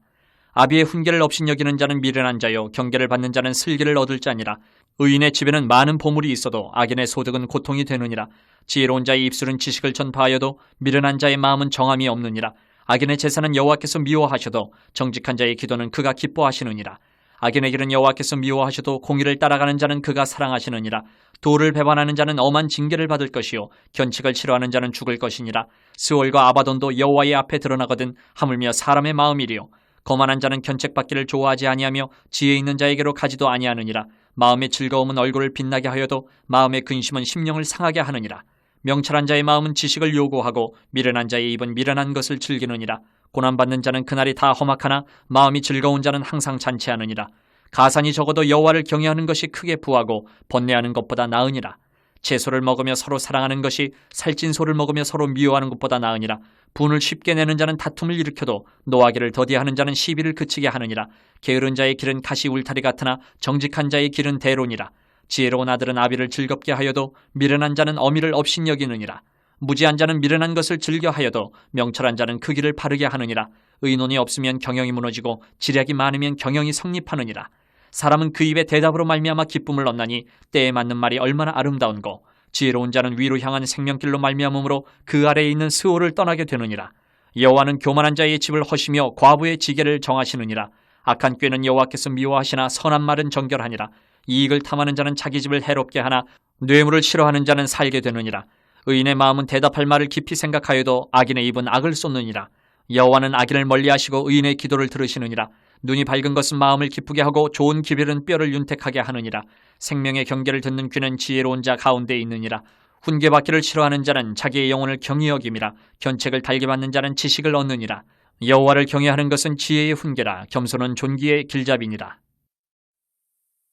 아비의 훈계를 업신여기는 자는 미련한 자요 경계를 받는 자는 슬기를 얻을 자니라. 의인의 집에는 많은 보물이 있어도 악인의 소득은 고통이 되느니라. 지혜로운 자의 입술은 지식을 전파하여도 미련한 자의 마음은 정함이 없느니라. 악인의 제사는 여호와께서 미워하셔도 정직한 자의 기도는 그가 기뻐하시느니라. 악인의 길은 여호와께서 미워하셔도 공의를 따라가는 자는 그가 사랑하시느니라. 도를 배반하는 자는 엄한 징계를 받을 것이요 견칙을 싫어하는 자는 죽을 것이니라. 스올과 아바돈도 여호와의 앞에 드러나거든 하물며 사람의 마음이리요. 거만한 자는 견책받기를 좋아하지 아니하며 지혜 있는 자에게로 가지도 아니하느니라. 마음의 즐거움은 얼굴을 빛나게 하여도 마음의 근심은 심령을 상하게 하느니라. 명철한 자의 마음은 지식을 요구하고 미련한 자의 입은 미련한 것을 즐기느니라. 고난받는 자는 그날이 다 험악하나 마음이 즐거운 자는 항상 잔치하느니라. 가산이 적어도 여호와를 경외하는 것이 크게 부하고 번뇌하는 것보다 나으니라. 채소를 먹으며 서로 사랑하는 것이 살찐 소를 먹으며 서로 미워하는 것보다 나으니라. 분을 쉽게 내는 자는 다툼을 일으켜도 노하기를 더디하는 자는 시비를 그치게 하느니라. 게으른 자의 길은 가시 울타리 같으나 정직한 자의 길은 대로니라. 지혜로운 아들은 아비를 즐겁게 하여도 미련한 자는 어미를 업신여기느니라. 무지한 자는 미련한 것을 즐겨하여도 명철한 자는 그 길을 바르게 하느니라. 의논이 없으면 경영이 무너지고 지략이 많으면 경영이 성립하느니라. 사람은 그 입의 대답으로 말미암아 기쁨을 얻나니 때에 맞는 말이 얼마나 아름다운고 지혜로운 자는 위로 향한 생명길로 말미암음으로 그 아래에 있는 스오를 떠나게 되느니라. 여호와는 교만한 자의 집을 허시며 과부의 지게를 정하시느니라. 악한 꾀는 여호와께서 미워하시나 선한 말은 정결하니라. 이익을 탐하는 자는 자기 집을 해롭게 하나 뇌물을 싫어하는 자는 살게 되느니라. 의인의 마음은 대답할 말을 깊이 생각하여도 악인의 입은 악을 쏟느니라. 여호와는 악인을 멀리하시고 의인의 기도를 들으시느니라. 눈이 밝은 것은 마음을 기쁘게 하고 좋은 기별은 뼈를 윤택하게 하느니라. 생명의 경계를 듣는 귀는 지혜로운 자 가운데 있느니라. 훈계받기를 싫어하는 자는 자기의 영혼을 경히 여김이라. 견책을 달게 받는 자는 지식을 얻느니라. 여호와를 경외하는 것은 지혜의 훈계라. 겸손은 존귀의 길잡이니라.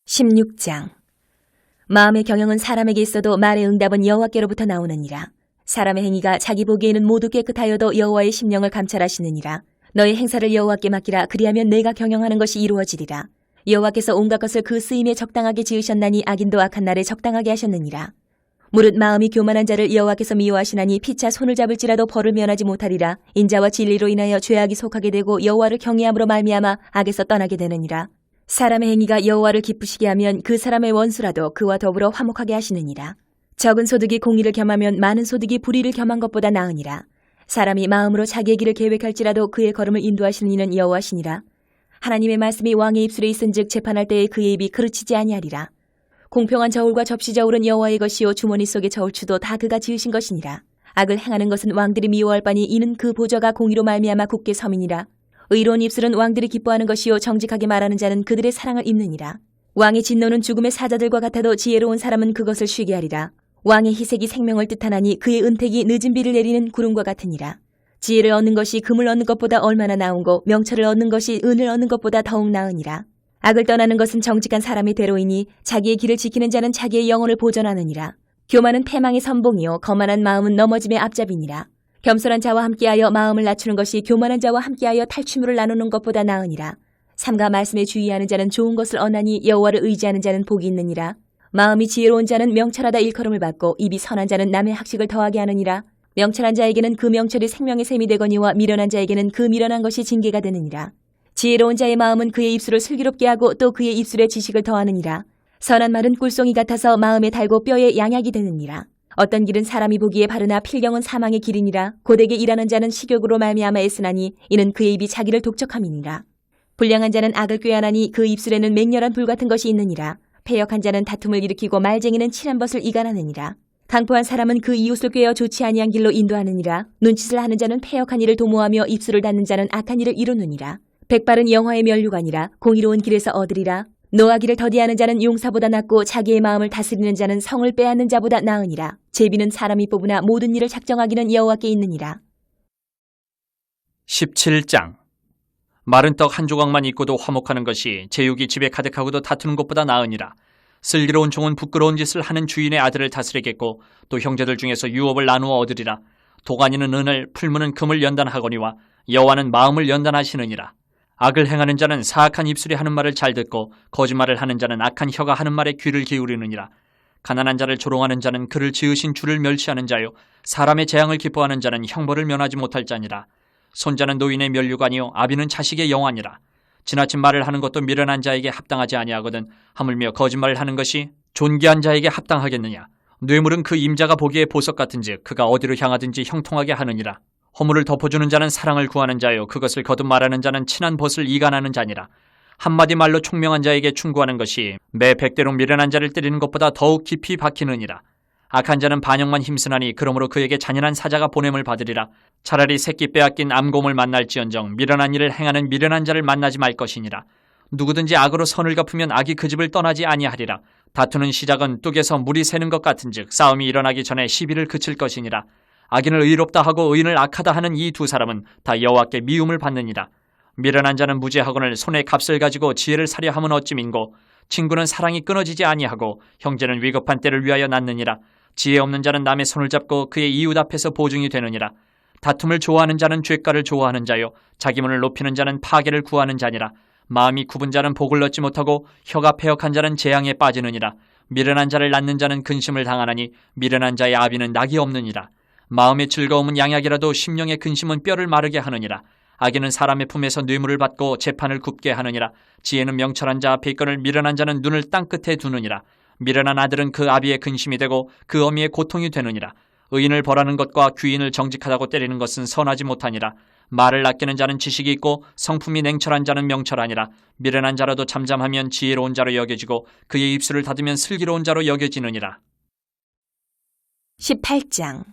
16장. 마음의 경영은 사람에게 있어도 말의 응답은 여호와께로부터 나오느니라. 사람의 행위가 자기 보기에는 모두 깨끗하여도 여호와의 심령을 감찰하시느니라. 너의 행사를 여호와께 맡기라. 그리하면 내가 경영하는 것이 이루어지리라. 여호와께서 온갖 것을 그 쓰임에 적당하게 지으셨나니 악인도 악한 날에 적당하게 하셨느니라. 무릇 마음이 교만한 자를 여호와께서 미워하시나니 피차 손을 잡을지라도 벌을 면하지 못하리라. 인자와 진리로 인하여 죄악이 속하게 되고 여호와를 경외함으로 말미암아 악에서 떠나게 되느니라. 사람의 행위가 여호와를 기쁘시게 하면 그 사람의 원수라도 그와 더불어 화목하게 하시느니라. 적은 소득이 공의를 겸하면 많은 소득이 불의를 겸한 것보다 나으니라. 사람이 마음으로 자기의 길을 계획할지라도 그의 걸음을 인도하시는 이는 여호와시니라. 하나님의 말씀이 왕의 입술에 있은즉 재판할 때에 그의 입이 그르치지 아니하리라. 공평한 저울과 접시 저울은 여호와의 것이요 주머니 속의 저울추도 다 그가 지으신 것이니라. 악을 행하는 것은 왕들이 미워할 바니 이는 그 보좌가 공의로 말미암아 굳게 섬이니라. 의로운 입술은 왕들이 기뻐하는 것이요 정직하게 말하는 자는 그들의 사랑을 입느니라. 왕의 진노는 죽음의 사자들과 같아도 지혜로운 사람은 그것을 쉬게 하리라. 왕의 희색이 생명을 뜻하나니 그의 은택이 늦은 비를 내리는 구름과 같으니라. 지혜를 얻는 것이 금을 얻는 것보다 얼마나 나은고 명철을 얻는 것이 은을 얻는 것보다 더욱 나으니라. 악을 떠나는 것은 정직한 사람의 대로이니 자기의 길을 지키는 자는 자기의 영혼을 보존하느니라. 교만은 패망의 선봉이요 거만한 마음은 넘어짐의 앞잡이니라. 겸손한 자와 함께하여 마음을 낮추는 것이 교만한 자와 함께하여 탈취물을 나누는 것보다 나으니라. 삼가 말씀에 주의하는 자는 좋은 것을 얻나니 여호와를 의지하는 자는 복이 있느니라. 마음이 지혜로운 자는 명철하다 일컬음을 받고 입이 선한 자는 남의 학식을 더하게 하느니라. 명철한 자에게는 그 명철이 생명의 샘이 되거니와 미련한 자에게는 그 미련한 것이 징계가 되느니라. 지혜로운 자의 마음은 그의 입술을 슬기롭게 하고 또 그의 입술에 지식을 더하느니라. 선한 말은 꿀송이 같아서 마음에 달고 뼈에 양약이 되느니라. 어떤 길은 사람이 보기에 바르나 필경은 사망의 길이니라. 고되게 일하는 자는 식욕으로 말미암아 애쓰나니 이는 그의 입이 자기를 독촉함이니라. 불량한 자는 악을 꾀하나니 그 입술에는 맹렬한 불 같은 것이 있느니라. 패역한 자는 다툼을 일으키고 말쟁이는 칠한 벗을 이간하느니라. 강포한 사람은 그 이웃을 꾀어 좋지 아니한 길로 인도하느니라. 눈짓을 하는 자는 패역한 일을 도모하며 입술을 닫는 자는 악한 일을 이루느니라. 백발은 영화의 면류관이라. 공의로운 길에서 얻으리라. 노하기를 더디하는 자는 용사보다 낫고 자기의 마음을 다스리는 자는 성을 빼앗는 자보다 나으니라. 제비는 사람이 뽑으나 모든 일을 작정하기는 여호와께 있느니라. 17장. 마른 떡 한 조각만 있고도 화목하는 것이 제육이 집에 가득하고도 다투는 것보다 나으니라. 슬기로운 종은 부끄러운 짓을 하는 주인의 아들을 다스리겠고 또 형제들 중에서 유업을 나누어 얻으리라. 도가니는 은을 풀무는 금을 연단하거니와 여호와는 마음을 연단하시느니라. 악을 행하는 자는 사악한 입술이 하는 말을 잘 듣고 거짓말을 하는 자는 악한 혀가 하는 말에 귀를 기울이느니라. 가난한 자를 조롱하는 자는 그를 지으신 주를 멸시하는 자요 사람의 재앙을 기뻐하는 자는 형벌을 면하지 못할 자니라. 손자는 노인의 면류관이요 아비는 자식의 영화니라. 지나친 말을 하는 것도 미련한 자에게 합당하지 아니하거든 하물며 거짓말을 하는 것이 존귀한 자에게 합당하겠느냐. 뇌물은 그 임자가 보기에 보석 같은즉 그가 어디로 향하든지 형통하게 하느니라. 허물을 덮어주는 자는 사랑을 구하는 자요 그것을 거듭 말하는 자는 친한 벗을 이간하는 자니라. 한마디 말로 총명한 자에게 충고하는 것이 매 100대로 미련한 자를 때리는 것보다 더욱 깊이 박히느니라. 악한 자는 반역만 힘쓰나니 그러므로 그에게 잔인한 사자가 보냄을 받으리라. 차라리 새끼 빼앗긴 암곰을 만날지언정 미련한 일을 행하는 미련한 자를 만나지 말 것이니라. 누구든지 악으로 선을 갚으면 악이 그 집을 떠나지 아니하리라. 다투는 시작은 뚝에서 물이 새는 것 같은즉 싸움이 일어나기 전에 시비를 그칠 것이니라. 악인을 의롭다 하고 의인을 악하다 하는 이 두 사람은 다 여호와께 미움을 받느니라. 미련한 자는 무죄하거늘 손에 값을 가지고 지혜를 사려 함은 어찌민고 친구는 사랑이 끊어지지 아니하고 형제는 위급한 때를 위하여 낳느니라. 지혜 없는 자는 남의 손을 잡고 그의 이웃 앞에서 보증이 되느니라. 다툼을 좋아하는 자는 죄가를 좋아하는 자요 자기 문을 높이는 자는 파괴를 구하는 자니라. 마음이 굽은 자는 복을 얻지 못하고 혀가 패역한 자는 재앙에 빠지느니라. 미련한 자를 낳는 자는 근심을 당하나니 미련한 자의 아비는 낙이 없느니라. 마음의 즐거움은 양약이라도 심령의 근심은 뼈를 마르게 하느니라. 악인은 사람의 품에서 뇌물을 받고 재판을 굽게 하느니라. 지혜는 명철한 자 앞에 있거늘 미련한 자는 눈을 땅끝에 두느니라. 미련한 아들은 그 아비의 근심이 되고 그 어미의 고통이 되느니라. 의인을 벌하는 것과 귀인을 정직하다고 때리는 것은 선하지 못하니라. 말을 아끼는 자는 지식이 있고 성품이 냉철한 자는 명철하니라. 미련한 자라도 잠잠하면 지혜로운 자로 여겨지고 그의 입술을 닫으면 슬기로운 자로 여겨지느니라. 18장.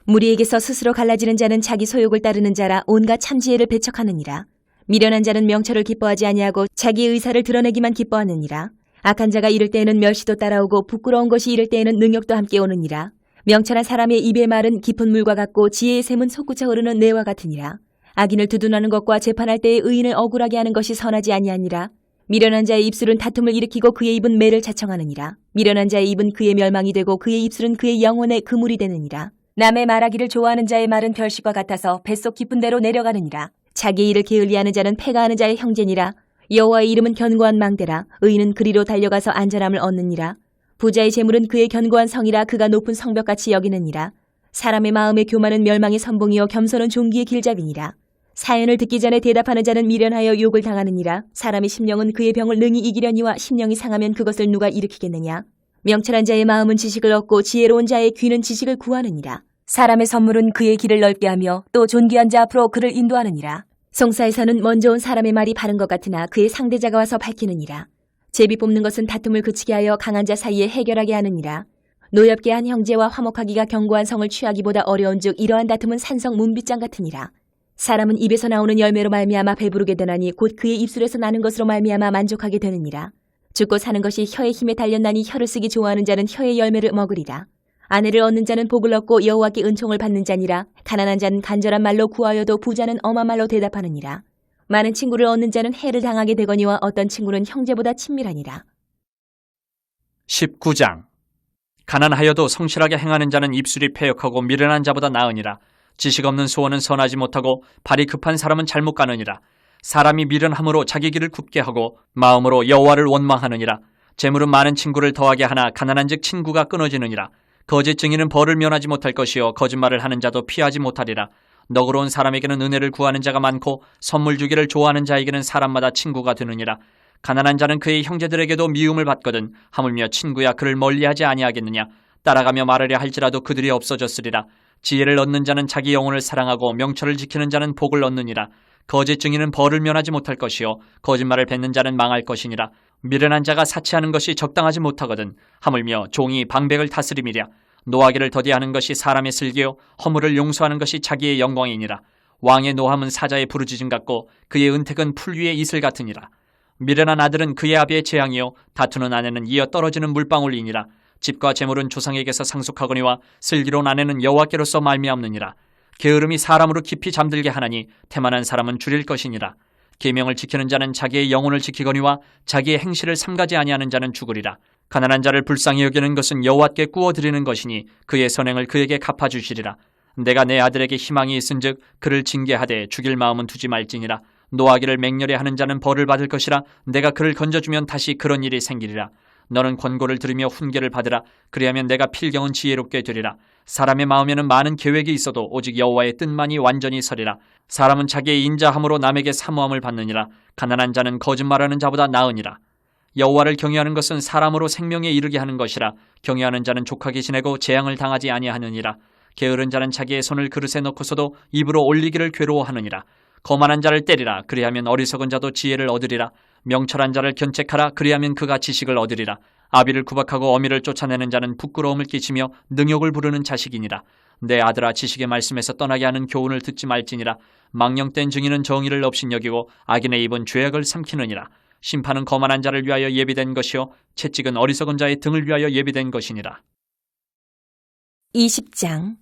무리에게서 스스로 갈라지는 자는 자기 소욕을 따르는 자라 온갖 참지혜를 배척하느니라. 미련한 자는 명철을 기뻐하지 아니하고 자기 의사를 드러내기만 기뻐하느니라. 악한 자가 이를 때에는 멸시도 따라오고 부끄러운 것이 이를 때에는 능욕도 함께 오느니라. 명철한 사람의 입의 말은 깊은 물과 같고 지혜의 샘은 솟구쳐 흐르는 내와 같으니라. 악인을 두둔하는 것과 재판할 때에 의인을 억울하게 하는 것이 선하지 아니하니라. 미련한 자의 입술은 다툼을 일으키고 그의 입은 매를 자청하느니라. 미련한 자의 입은 그의 멸망이 되고 그의 입술은 그의 영혼의 그물이 되느니라. 남의 말하기를 좋아하는 자의 말은 별식과 같아서 뱃속 깊은 데로 내려가느니라. 자기 일을 게을리하는 자는 패가하는 자의 형제니라. 여호와의 이름은 견고한 망대라. 의인은 그리로 달려가서 안전함을 얻느니라. 부자의 재물은 그의 견고한 성이라. 그가 높은 성벽같이 여기느니라. 사람의 마음의 교만은 멸망의 선봉이요 겸손은 종기의 길잡이니라. 사연을 듣기 전에 대답하는 자는 미련하여 욕을 당하느니라. 사람의 심령은 그의 병을 능히 이기려니와 심령이 상하면 그것을 누가 일으키겠느냐. 명철한 자의 마음은 지식을 얻고 지혜로운 자의 귀는 지식을 구하느니라. 사람의 선물은 그의 길을 넓게 하며 또 존귀한 자 앞으로 그를 인도하느니라. 송사에서는 먼저 온 사람의 말이 바른 것 같으나 그의 상대자가 와서 밝히느니라. 제비 뽑는 것은 다툼을 그치게 하여 강한 자 사이에 해결하게 하느니라. 노엽게 한 형제와 화목하기가 견고한 성을 취하기보다 어려운즉 이러한 다툼은 산성 문빗장 같으니라. 사람은 입에서 나오는 열매로 말미암아 배부르게 되나니 곧 그의 입술에서 나는 것으로 말미암아 만족하게 되느니라. 죽고 사는 것이 혀의 힘에 달렸나니 혀를 쓰기 좋아하는 자는 혀의 열매를 먹으리라. 아내를 얻는 자는 복을 얻고 여호와께 은총을 받는 자니라. 가난한 자는 간절한 말로 구하여도 부자는 엄한 말로 대답하느니라. 많은 친구를 얻는 자는 해를 당하게 되거니와 어떤 친구는 형제보다 친밀하니라. 19장. 가난하여도 성실하게 행하는 자는 입술이 패역하고 미련한 자보다 나으니라. 지식 없는 소원은 선하지 못하고 발이 급한 사람은 잘못 가느니라. 사람이 미련함으로 자기 길을 굽게 하고 마음으로 여호와를 원망하느니라. 재물은 많은 친구를 더하게 하나 가난한즉 친구가 끊어지느니라. 거짓 증인은 벌을 면하지 못할 것이요 거짓말을 하는 자도 피하지 못하리라. 너그러운 사람에게는 은혜를 구하는 자가 많고 선물 주기를 좋아하는 자에게는 사람마다 친구가 되느니라. 가난한 자는 그의 형제들에게도 미움을 받거든 하물며 친구야 그를 멀리하지 아니하겠느냐. 따라가며 말하려 할지라도 그들이 없어졌으리라. 지혜를 얻는 자는 자기 영혼을 사랑하고 명철을 지키는 자는 복을 얻느니라. 거짓 증인은 벌을 면하지 못할 것이요 거짓말을 뱉는 자는 망할 것이니라. 미련한 자가 사치하는 것이 적당하지 못하거든 하물며 종이 방백을 다스림이랴. 노하기를 더디하는 것이 사람의 슬기요 허물을 용서하는 것이 자기의 영광이니라. 왕의 노함은 사자의 부르짖음 같고 그의 은택은 풀 위의 이슬 같으니라. 미련한 아들은 그의 아비의 재앙이요 다투는 아내는 이어 떨어지는 물방울이니라. 집과 재물은 조상에게서 상속하거니와 슬기로운 아내는 여호와께로서 말미암느니라. 게으름이 사람으로 깊이 잠들게 하나니 태만한 사람은 줄일 것이니라. 계명을 지키는 자는 자기의 영혼을 지키거니와 자기의 행실을 삼가지 아니하는 자는 죽으리라. 가난한 자를 불쌍히 여기는 것은 여호와께 구워드리는 것이니 그의 선행을 그에게 갚아주시리라. 내가 내 아들에게 희망이 있은즉 그를 징계하되 죽일 마음은 두지 말지니라. 노하기를 맹렬히 하는 자는 벌을 받을 것이라. 내가 그를 건져주면 다시 그런 일이 생기리라. 너는 권고를 들으며 훈계를 받으라. 그리하면 내가 필경은 지혜롭게 되리라. 사람의 마음에는 많은 계획이 있어도 오직 여호와의 뜻만이 완전히 서리라. 사람은 자기의 인자함으로 남에게 사모함을 받느니라. 가난한 자는 거짓말하는 자보다 나으니라. 여호와를 경외하는 것은 사람으로 생명에 이르게 하는 것이라. 경외하는 자는 족하게 지내고 재앙을 당하지 아니하느니라. 게으른 자는 자기의 손을 그릇에 넣고서도 입으로 올리기를 괴로워하느니라. 거만한 자를 때리라. 그리하면 어리석은 자도 지혜를 얻으리라. 명철한 자를 견책하라. 그리하면 그가 지식을 얻으리라. 아비를 구박하고 어미를 쫓아내는 자는 부끄러움을 끼치며 능욕을 부르는 자식이니라. 내 아들아 지식의 말씀에서 떠나게 하는 교훈을 듣지 말지니라. 망령된 증인은 정의를 업신여기고 악인의 입은 죄악을 삼키느니라. 심판은 거만한 자를 위하여 예비된 것이요 채찍은 어리석은 자의 등을 위하여 예비된 것이니라. 20장.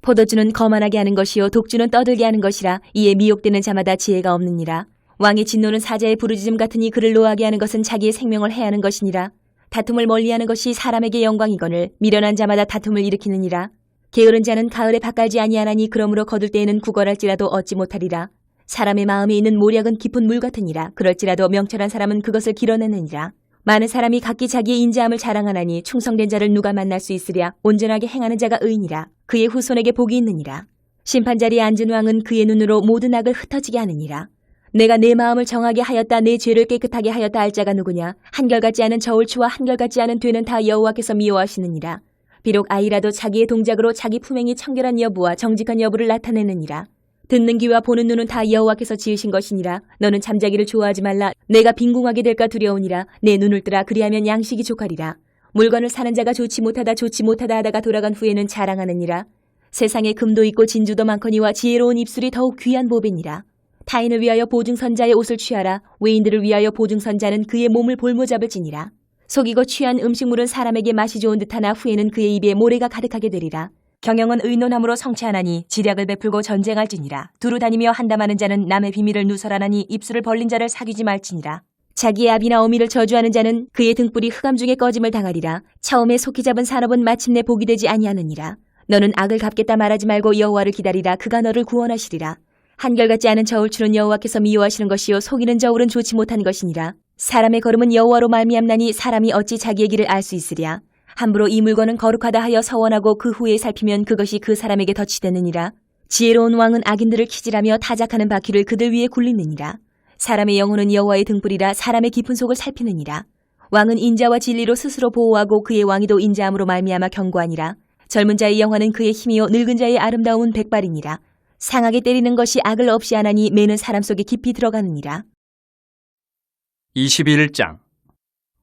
포도주는 거만하게 하는 것이요 독주는 떠들게 하는 것이라. 이에 미혹되는 자마다 지혜가 없느니라. 왕의 진노는 사자의 부르짖음 같으니 그를 노하게 하는 것은 자기의 생명을 해하는 것이니라. 다툼을 멀리하는 것이 사람에게 영광이거늘 미련한 자마다 다툼을 일으키느니라. 게으른 자는 가을에 밭갈지 아니하나니 그러므로 거둘 때에는 구걸할지라도 얻지 못하리라. 사람의 마음에 있는 모략은 깊은 물 같으니라. 그럴지라도 명철한 사람은 그것을 길어내느니라. 많은 사람이 각기 자기의 인자함을 자랑하나니 충성된 자를 누가 만날 수 있으랴. 온전하게 행하는 자가 의인이라. 그의 후손에게 복이 있느니라. 심판자리에 앉은 왕은 그의 눈으로 모든 악을 흩어지게 하느니라. 내가 내 마음을 정하게 하였다, 내 죄를 깨끗하게 하였다 할 자가 누구냐. 한결같지 않은 저울추와 한결같지 않은 되는 다 여호와께서 미워하시느니라. 비록 아이라도 자기의 동작으로 자기 품행이 청결한 여부와 정직한 여부를 나타내느니라. 듣는 귀와 보는 눈은 다 여호와께서 지으신 것이니라. 너는 잠자기를 좋아하지 말라. 내가 빈궁하게 될까 두려우니라. 내 눈을 뜨라. 그리하면 양식이 족하리라. 물건을 사는 자가 좋지 못하다 하다가 돌아간 후에는 자랑하느니라. 세상에 금도 있고 진주도 많거니와 지혜로운 입술이 더욱 귀한 보배니라. 타인을 위하여 보증선자의 옷을 취하라. 외인들을 위하여 보증선자는 그의 몸을 볼모잡을 지니라. 속이고 취한 음식물은 사람에게 맛이 좋은 듯하나 후에는 그의 입에 모래가 가득하게 되리라. 경영은 의논함으로 성취하나니 지략을 베풀고 전쟁할지니라. 두루 다니며 한담하는 자는 남의 비밀을 누설하나니 입술을 벌린 자를 사귀지 말지니라. 자기의 아비나 어미를 저주하는 자는 그의 등불이 흑암 중에 꺼짐을 당하리라. 처음에 속히 잡은 산업은 마침내 복이 되지 아니하느니라. 너는 악을 갚겠다 말하지 말고 여호와를 기다리라. 그가 너를 구원하시리라. 한결같지 않은 저울추는 여호와께서 미워하시는 것이요 속이는 저울은 좋지 못한 것이니라. 사람의 걸음은 여호와로 말미암나니 사람이 어찌 자기의 길을 알 수 있으랴. 함부로 이 물건은 거룩하다 하여 서원하고 그 후에 살피면 그것이 그 사람에게 덫이되느니라. 지혜로운 왕은 악인들을 키질하며 타작하는 바퀴를 그들 위에 굴리느니라. 사람의 영혼은 여호와의 등불이라. 사람의 깊은 속을 살피느니라. 왕은 인자와 진리로 스스로 보호하고 그의 왕위도 인자함으로 말미암아 견고하니라. 젊은 자의 영화는 그의 힘이요 늙은 자의 아름다움은 백발이니라. 상하게 때리는 것이 악을 없이 하나니 매는 사람 속에 깊이 들어가느니라. 21장.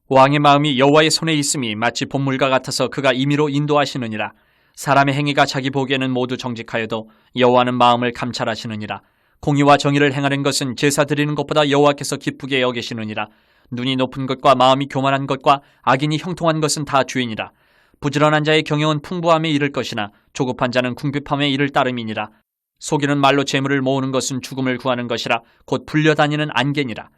왕의 마음이 여호와의 손에 있음이 마치 봇물과 같아서 그가 임의로 인도하시느니라. 사람의 행위가 자기 보기에는 모두 정직하여도 여호와는 마음을 감찰하시느니라. 공의와 정의를 행하는 것은 제사 드리는 것보다 여호와께서 기쁘게 여기시느니라. 눈이 높은 것과 마음이 교만한 것과 악인이 형통한 것은 다 주인이라. 부지런한 자의 경영은 풍부함에 이를 것이나 조급한 자는 궁핍함에 이를 따름이니라. 속이는 말로 재물을 모으는 것은 죽음을 구하는 것이라. 곧 불려다니는 안개니라.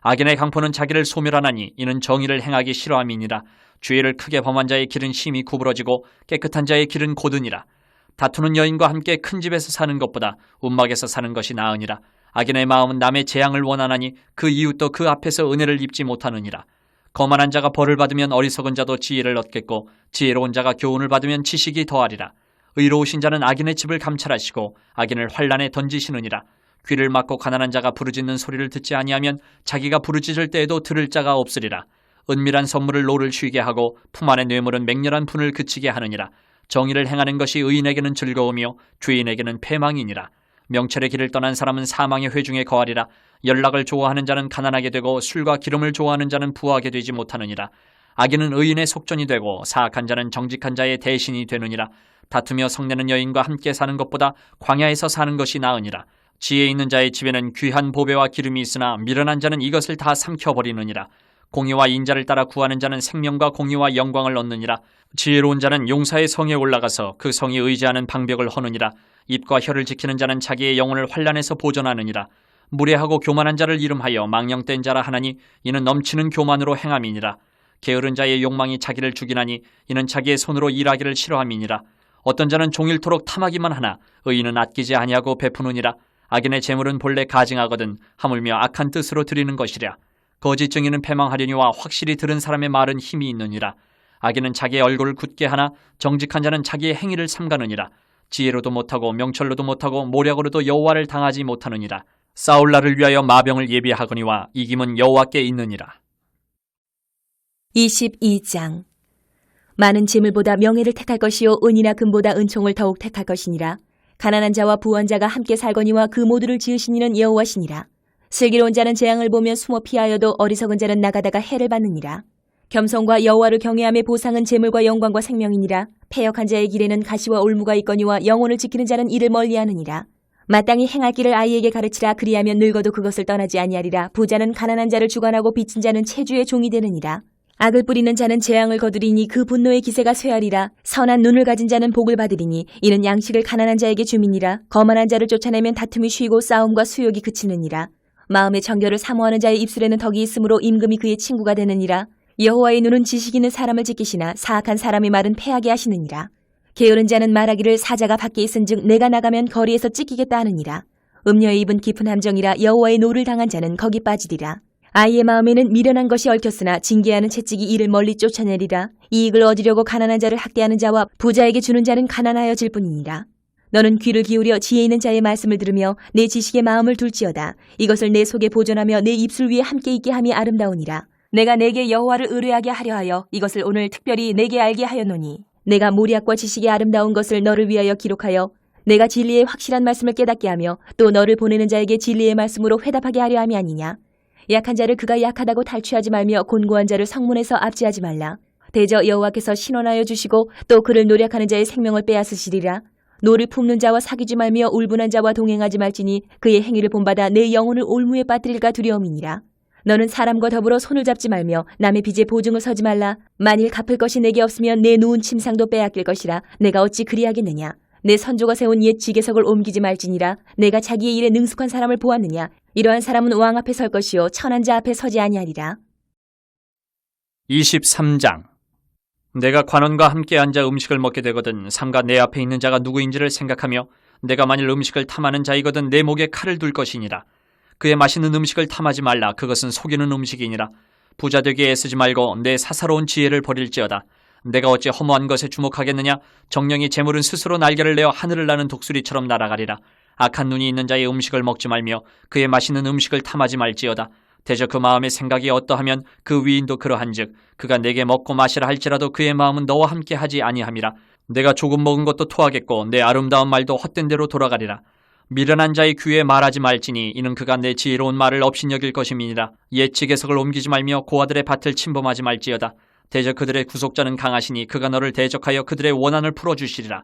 악인의 강포는 자기를 소멸하나니 이는 정의를 행하기 싫어함이니라. 죄를 크게 범한 자의 길은 심히 구부러지고 깨끗한 자의 길은 고드니라. 다투는 여인과 함께 큰 집에서 사는 것보다 움막에서 사는 것이 나으니라. 악인의 마음은 남의 재앙을 원하나니 그 이웃도 그 앞에서 은혜를 입지 못하느니라. 거만한 자가 벌을 받으면 어리석은 자도 지혜를 얻겠고 지혜로운 자가 교훈을 받으면 지식이 더하리라. 의로우신 자는 악인의 집을 감찰하시고 악인을 환란에 던지시느니라. 귀를 막고 가난한 자가 부르짖는 소리를 듣지 아니하면 자기가 부르짖을 때에도 들을 자가 없으리라. 은밀한 선물을 노를 쉬게 하고 품 안의 뇌물은 맹렬한 분을 그치게 하느니라. 정의를 행하는 것이 의인에게는 즐거우며 죄인에게는 패망이니라. 명철의 길을 떠난 사람은 사망의 회중에 거하리라. 연락을 좋아하는 자는 가난하게 되고 술과 기름을 좋아하는 자는 부하게 되지 못하느니라. 악인은 의인의 속전이 되고 사악한 자는 정직한 자의 대신이 되느니라. 다투며 성내는 여인과 함께 사는 것보다 광야에서 사는 것이 나으니라. 지혜 있는 자의 집에는 귀한 보배와 기름이 있으나 미련한 자는 이것을 다 삼켜버리느니라. 공의와 인자를 따라 구하는 자는 생명과 공의와 영광을 얻느니라. 지혜로운 자는 용사의 성에 올라가서 그 성이 의지하는 방벽을 허느니라. 입과 혀를 지키는 자는 자기의 영혼을 환난에서 보존하느니라. 무례하고 교만한 자를 이름하여 망령된 자라 하나니 이는 넘치는 교만으로 행함이니라. 게으른 자의 욕망이 자기를 죽이나니 이는 자기의 손으로 일하기를 싫어함이니라. 어떤 자는 종일토록 탐하기만 하나 의인은 아끼지 아니하고 베푸느니라. 악인의 재물은 본래 가증하거든 하물며 악한 뜻으로 드리는 것이랴. 거짓 증인은 패망하려니와 확실히 들은 사람의 말은 힘이 있느니라. 악인은 자기의 얼굴을 굳게 하나 정직한 자는 자기의 행위를 삼가느니라. 지혜로도 못하고 명철로도 못하고 모략으로도 여호와를 당하지 못하느니라. 싸울 날을 위하여 마병을 예비하거니와 이김은 여호와께 있느니라. 22장. 많은 재물보다 명예를 택할 것이요 은이나 금보다 은총을 더욱 택할 것이니라. 가난한 자와 부한 자가 함께 살거니와 그 모두를 지으신 이는 여호와시니라. 슬기로운 자는 재앙을 보면 숨어 피하여도 어리석은 자는 나가다가 해를 받느니라. 겸손과 여호와를 경외함의 보상은 재물과 영광과 생명이니라. 패역한 자의 길에는 가시와 올무가 있거니와 영혼을 지키는 자는 이를 멀리하느니라. 마땅히 행할 길을 아이에게 가르치라. 그리하면 늙어도 그것을 떠나지 아니하리라. 부자는 가난한 자를 주관하고 빚진 자는 체주의 종이 되느니라. 악을 뿌리는 자는 재앙을 거두리니 그 분노의 기세가 쇠하리라. 선한 눈을 가진 자는 복을 받으리니 이는 양식을 가난한 자에게 주민이라. 거만한 자를 쫓아내면 다툼이 쉬고 싸움과 수욕이 그치느니라. 마음의 정결을 사모하는 자의 입술에는 덕이 있으므로 임금이 그의 친구가 되느니라. 여호와의 눈은 지식 있는 사람을 지키시나 사악한 사람의 말은 패하게 하시느니라. 게으른 자는 말하기를 사자가 밖에 있은즉 내가 나가면 거리에서 찢기겠다 하느니라. 음녀의 입은 깊은 함정이라. 여호와의 노를 당한 자는 거기 빠지리라. 아이의 마음에는 미련한 것이 얽혔으나 징계하는 채찍이 이를 멀리 쫓아내리라. 이익을 얻으려고 가난한 자를 학대하는 자와 부자에게 주는 자는 가난하여질 뿐이니라. 너는 귀를 기울여 지혜 있는 자의 말씀을 들으며 내 지식의 마음을 둘지어다. 이것을 내 속에 보존하며 내 입술 위에 함께 있게 함이 아름다우니라. 내가 내게 여호와를 의뢰하게 하려 하여 이것을 오늘 특별히 내게 알게 하였노니 내가 모략과 지식의 아름다운 것을 너를 위하여 기록하여 내가 진리의 확실한 말씀을 깨닫게 하며 또 너를 보내는 자에게 진리의 말씀으로 회답하게 하려 함이 아니냐. 약한 자를 그가 약하다고 탈취하지 말며 곤고한 자를 성문에서 압제하지 말라. 대저 여호와께서 신원하여 주시고 또 그를 노력하는 자의 생명을 빼앗으시리라. 노를 품는 자와 사귀지 말며 울분한 자와 동행하지 말지니 그의 행위를 본받아 내 영혼을 올무에 빠뜨릴까 두려움이니라. 너는 사람과 더불어 손을 잡지 말며 남의 빚에 보증을 서지 말라. 만일 갚을 것이 내게 없으면 내 누운 침상도 빼앗길 것이라. 내가 어찌 그리하겠느냐. 내 선조가 세운 옛 지계석을 옮기지 말지니라. 내가 자기의 일에 능숙한 사람을 보았느냐. 이러한 사람은 왕 앞에 설 것이요 천한 자 앞에 서지 아니하리라. 23장. 내가 관원과 함께 앉아 음식을 먹게 되거든 삼가 내 앞에 있는 자가 누구인지를 생각하며 내가 만일 음식을 탐하는 자이거든 내 목에 칼을 둘 것이니라. 그의 맛있는 음식을 탐하지 말라. 그것은 속이는 음식이니라. 부자 되기에 애쓰지 말고 내 사사로운 지혜를 버릴지어다. 내가 어찌 허무한 것에 주목하겠느냐. 정령이 재물은 스스로 날개를 내어 하늘을 나는 독수리처럼 날아가리라. 악한 눈이 있는 자의 음식을 먹지 말며 그의 맛있는 음식을 탐하지 말지어다. 대저 그 마음의 생각이 어떠하면 그 위인도 그러한즉 그가 내게 먹고 마시라 할지라도 그의 마음은 너와 함께 하지 아니함이라. 내가 조금 먹은 것도 토하겠고 내 아름다운 말도 헛된 대로 돌아가리라. 미련한 자의 귀에 말하지 말지니 이는 그가 내 지혜로운 말을 업신여길 것임이니라. 옛 지계석을 옮기지 말며 고아들의 밭을 침범하지 말지어다. 대저 그들의 구속자는 강하시니 그가 너를 대적하여 그들의 원한을 풀어주시리라.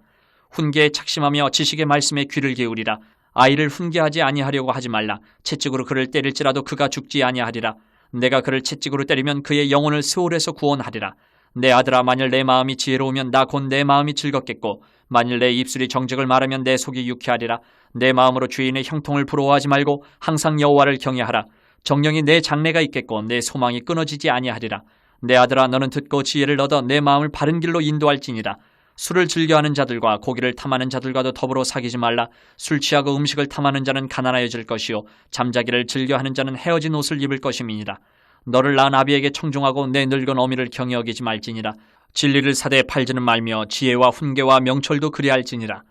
훈계에 착심하며 지식의 말씀에 귀를 기울이라. 아이를 훈계하지 아니하려고 하지 말라. 채찍으로 그를 때릴지라도 그가 죽지 아니하리라. 내가 그를 채찍으로 때리면 그의 영혼을 스올에서 구원하리라. 내 아들아, 만일 내 마음이 지혜로우면 나 곧 내 마음이 즐겁겠고 만일 내 입술이 정직을 말하면 내 속이 유쾌하리라. 내 마음으로 주인의 형통을 부러워하지 말고 항상 여호와를 경외하라. 정령이 내 장래가 있겠고 내 소망이 끊어지지 아니하리라. 내 아들아, 너는 듣고 지혜를 얻어 내 마음을 바른 길로 인도할지니라. 술을 즐겨하는 자들과 고기를 탐하는 자들과도 더불어 사귀지 말라. 술 취하고 음식을 탐하는 자는 가난하여질 것이요 잠자기를 즐겨하는 자는 헤어진 옷을 입을 것임이니라. 너를 낳은 아비에게 청종하고 내 늙은 어미를 경히 여기지 말지니라. 진리를 사대에 팔지는 말며 지혜와 훈계와 명철도 그리할지니라.